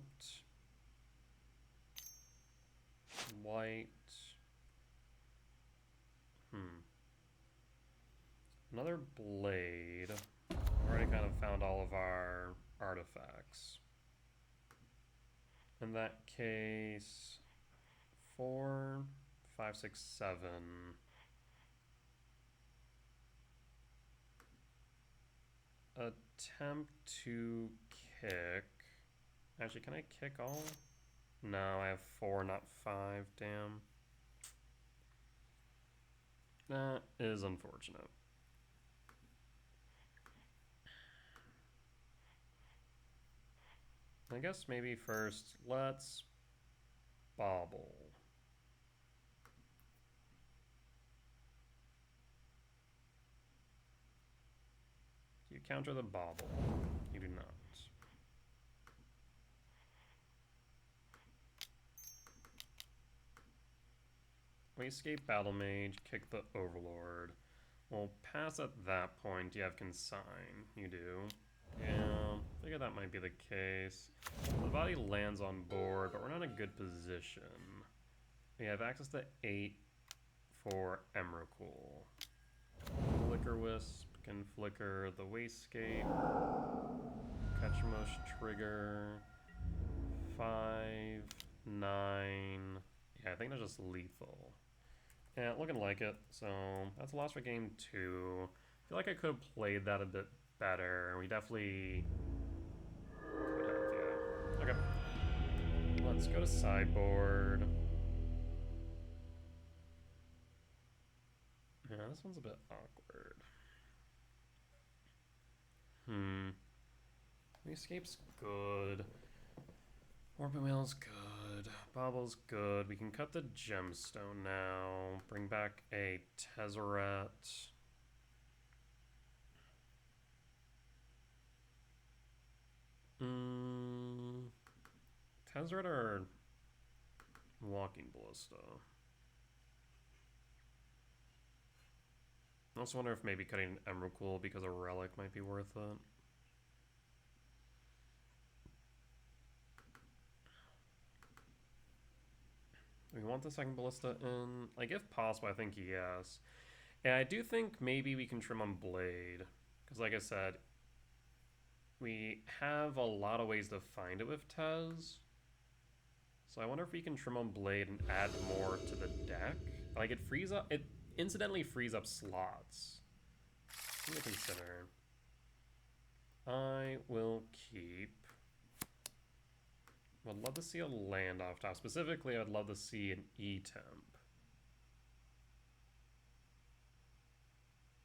White. Another blade. Already kind of found all of our artifacts. In that case, 4, 5, 6, 7. attempt to kick. Actually, can I kick all? No, I have 4, not 5. Damn. That is unfortunate. I guess maybe first, let's bobble. You counter the bobble. You do not. We escape Battle Mage, kick the Overlord. Well, pass at that point. You have Consign. You do. Yeah, I figure that might be the case. The body lands on board, but we're not in a good position. We have access to 8 for Emrakul. Flicker Wisp can flicker the Wastegate. Catchmosh trigger. 5, 9. Yeah, I think they're just lethal. Yeah, looking like it. So that's a loss for game 2. I feel like I could have played that a bit better. We definitely could have, yeah. Okay. Let's go to sideboard. Yeah, this one's a bit awkward. The escape's good. Warping Wheel's good. Bobble's good. We can cut the gemstone now. Bring back a Tezzeret. Tezzeret or Walking Ballista? I also wonder if maybe cutting Emrakul because a relic might be worth it. We want the second Ballista in. Like, if possible, I think yes. And I do think maybe we can trim on Blade. Because like I said, we have a lot of ways to find it with Tez. So I wonder if we can trim on Blade and add more to the deck. Like, it frees up... It incidentally frees up slots. Something to consider. I will keep... Would love to see a land off top. Specifically, I'd love to see an E-Temp.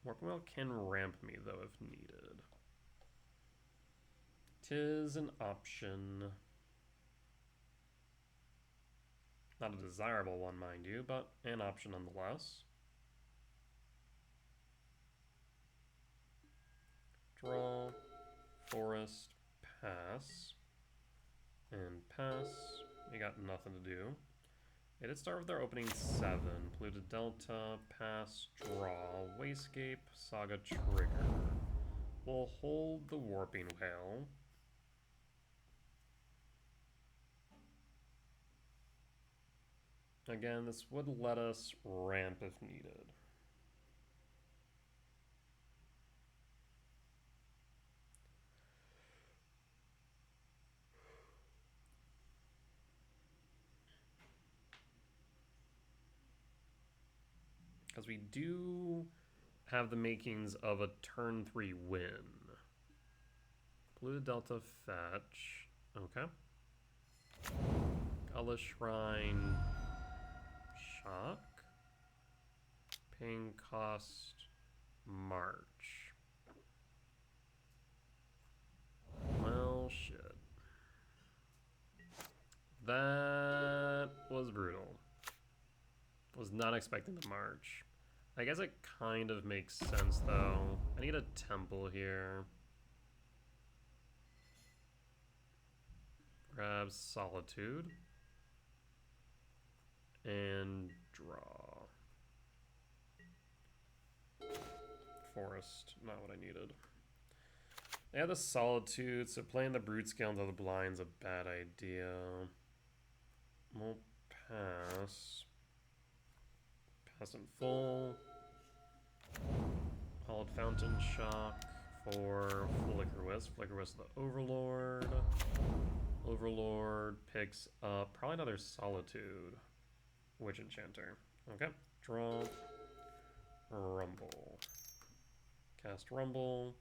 Warping Wheel can ramp me, though, if needed. 'Tis an option. Not a desirable one, mind you, but an option nonetheless. Draw, forest, pass. And pass. We got nothing to do. It did start with our opening 7. Polluted Delta, pass, draw, Wastegate, Saga trigger. We'll hold the Warping Whale. Again, this would let us ramp if needed. Because we do have the makings of a turn 3 win. Blue Delta fetch. Okay. Gala Shrine. Shock. Paying cost. March. Well, shit. That was brutal. Was not expecting the march. I guess it kind of makes sense, though. I need a temple here. Grab Solitude. And draw. Forest, not what I needed. They had the Solitude, so playing the Broodscale into the blind's a bad idea. We'll pass. Pass in full. Hallowed Fountain Shock for Flicker Wisp. Flicker Wisp the Overlord. Overlord picks up probably another Solitude. Witch Enchanter. Okay. Draw. Rumble. Cast Rumble.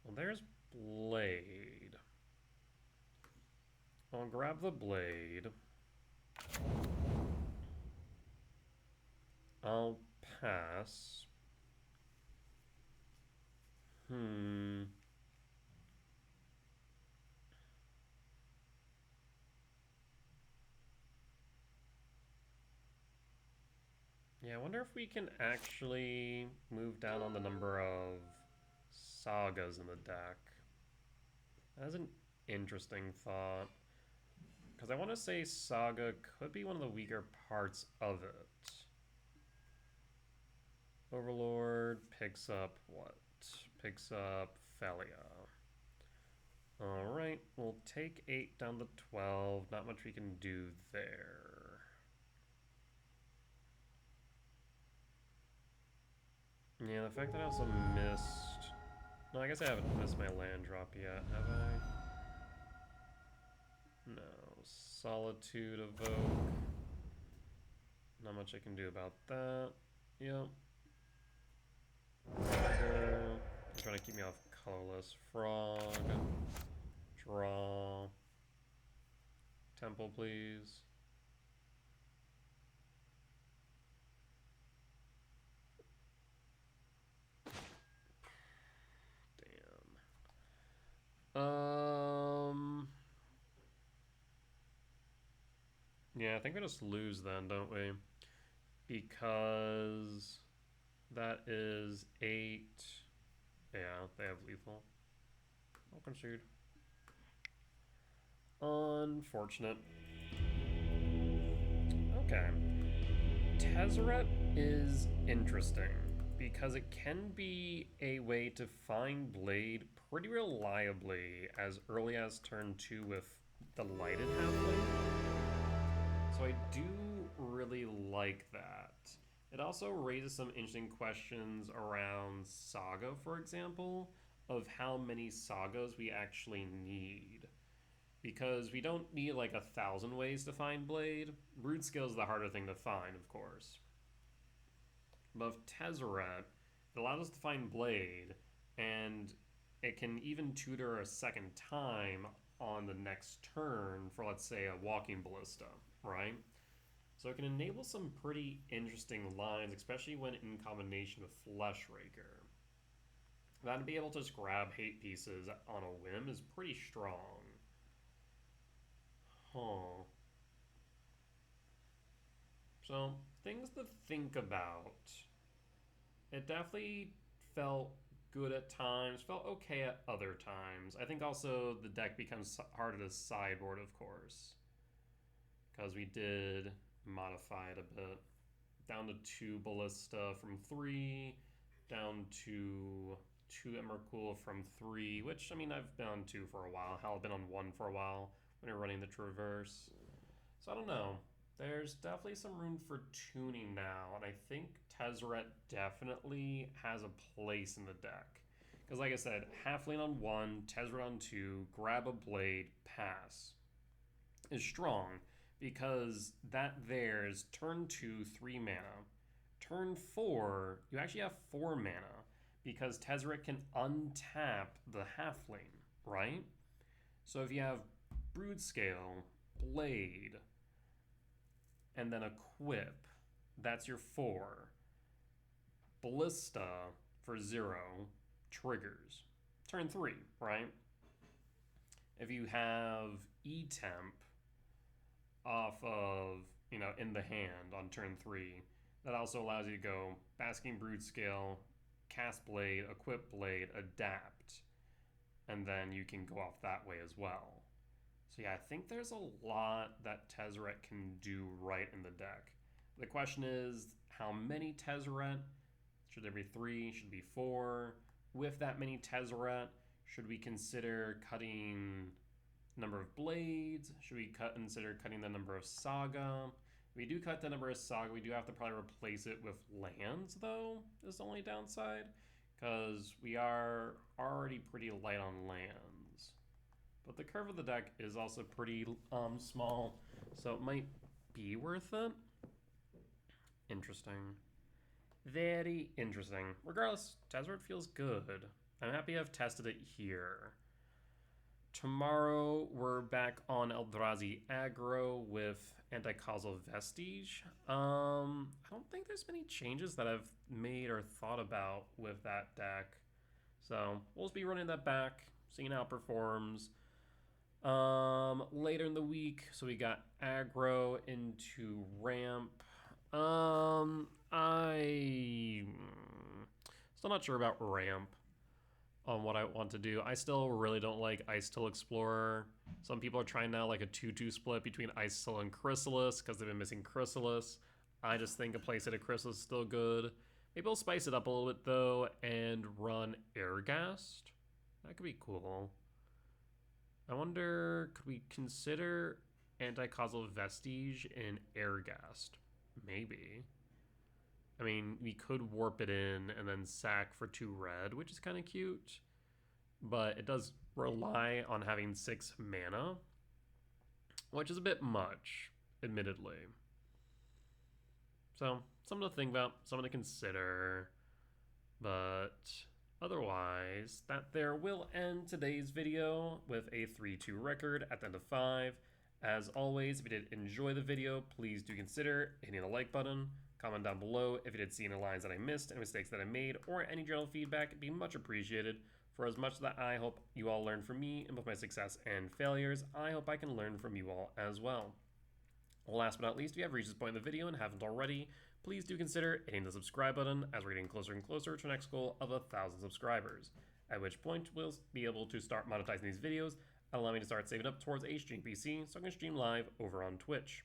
Well, there's Blade. I'll grab the Blade. I'll pass. Yeah, I wonder if we can actually move down on the number of sagas in the deck. That's an interesting thought. Because I want to say Saga could be one of the weaker parts of it. Overlord picks up what? Picks up Felia. Alright, we'll take 8 down to 12. Not much we can do there. Yeah, the fact that I also missed... No, I guess I haven't missed my land drop yet, have I? No. Solitude Evoke. Not much I can do about that. Yep. He's trying to keep me off colorless. Frog. Draw. Temple, please. Damn. Yeah, I think we just lose then, don't we? Because that is 8. Yeah, they have lethal. I'll concede. Unfortunate. Okay. Tezzeret is interesting because it can be a way to find Blade pretty reliably as early as turn 2 with the lighted halfling. So I do really like that. It also raises some interesting questions around Saga, for example, of how many Sagas we actually need. Because we don't need like 1,000 ways to find Blade. Broodscale is the harder thing to find, of course. But with Tezzeret, it allows us to find Blade, and it can even tutor a second time on the next turn for, let's say, a Walking Ballista, right? So it can enable some pretty interesting lines, especially when in combination with Fleshraker. That to be able to just grab hate pieces on a whim is pretty strong. Huh. So, things to think about. It definitely felt good at times, felt okay at other times. I think also the deck becomes harder to sideboard, of course. Because we did modify it a bit. Down to 2 Ballista from 3, down to 2 Emrakul from 3, which, I mean, I've been on 2 for a while. Hell, I've been on 1 for a while when you're running the Traverse. So I don't know. There's definitely some room for tuning now, and I think Tezzeret definitely has a place in the deck. Because like I said, Halfling on 1, Tezzeret on 2, grab a Blade, pass is strong, because that there's turn 2, 3 mana. Turn 4, you actually have 4 mana, because Tezzeret can untap the Halfling, right? So if you have Broodscale, Blade, and then Equip, that's your 4. Ballista for 0 triggers. Turn 3, right? If you have E-Temp off of, in the hand on turn 3, that also allows you to go Basking Broodscale, cast Blade, equip Blade, adapt, and then you can go off that way as well. So yeah, I think there's a lot that Tezzeret can do right in the deck. The question is, how many Tezzeret? Should there be 3? Should it be 4? With that many Tezzeret, should we consider cutting number of blades? Should we consider cutting the number of Saga? If we do cut the number of Saga, we do have to probably replace it with lands, though, is the only downside. Because we are already pretty light on lands. But the curve of the deck is also pretty small, so it might be worth it. Interesting. Very interesting. Regardless, Tezzeret feels good. I'm happy I've tested it here. Tomorrow, we're back on Eldrazi Aggro with Anti-Causal Vestige. I don't think there's many changes that I've made or thought about with that deck. So, we'll just be running that back, seeing how it performs. Later in the week, so we got Aggro into Ramp. I still not sure about Ramp on what I want to do. I still really don't like Ice-Till Explorer. Some people are trying now like a 2-2 split between Ice-Till and Chrysalis because they've been missing Chrysalis. I just think a playset of Chrysalis is still good. Maybe I'll spice it up a little bit though and run Airghast. That could be cool. I wonder, could we consider Anti-Causal Vestige in Airghast? Maybe. I mean, we could warp it in and then sack for 2 red, which is kind of cute. But it does rely on having 6 mana, which is a bit much, admittedly. So, something to think about, something to consider. But otherwise, that there will end today's video with a 3-2 record at the end of 5. As always, if you did enjoy the video, please do consider hitting the like button. Comment down below if you did see any lines that I missed, any mistakes that I made, or any general feedback. It'd be much appreciated. For as much that I hope you all learn from me in both my success and failures, I hope I can learn from you all as well. Last but not least, if you have reached this point in the video and haven't already, please do consider hitting the subscribe button as we're getting closer and closer to our next goal of 1,000 subscribers. At which point, we'll be able to start monetizing these videos, allowing me to start saving up towards a stream PC so I can stream live over on Twitch.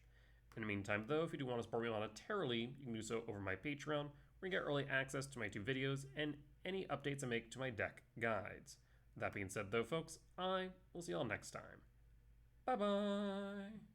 In the meantime, though, if you do want to support me monetarily, you can do so over my Patreon, where you get early access to my 2 videos and any updates I make to my deck guides. That being said, though, folks, I will see you all next time. Bye-bye!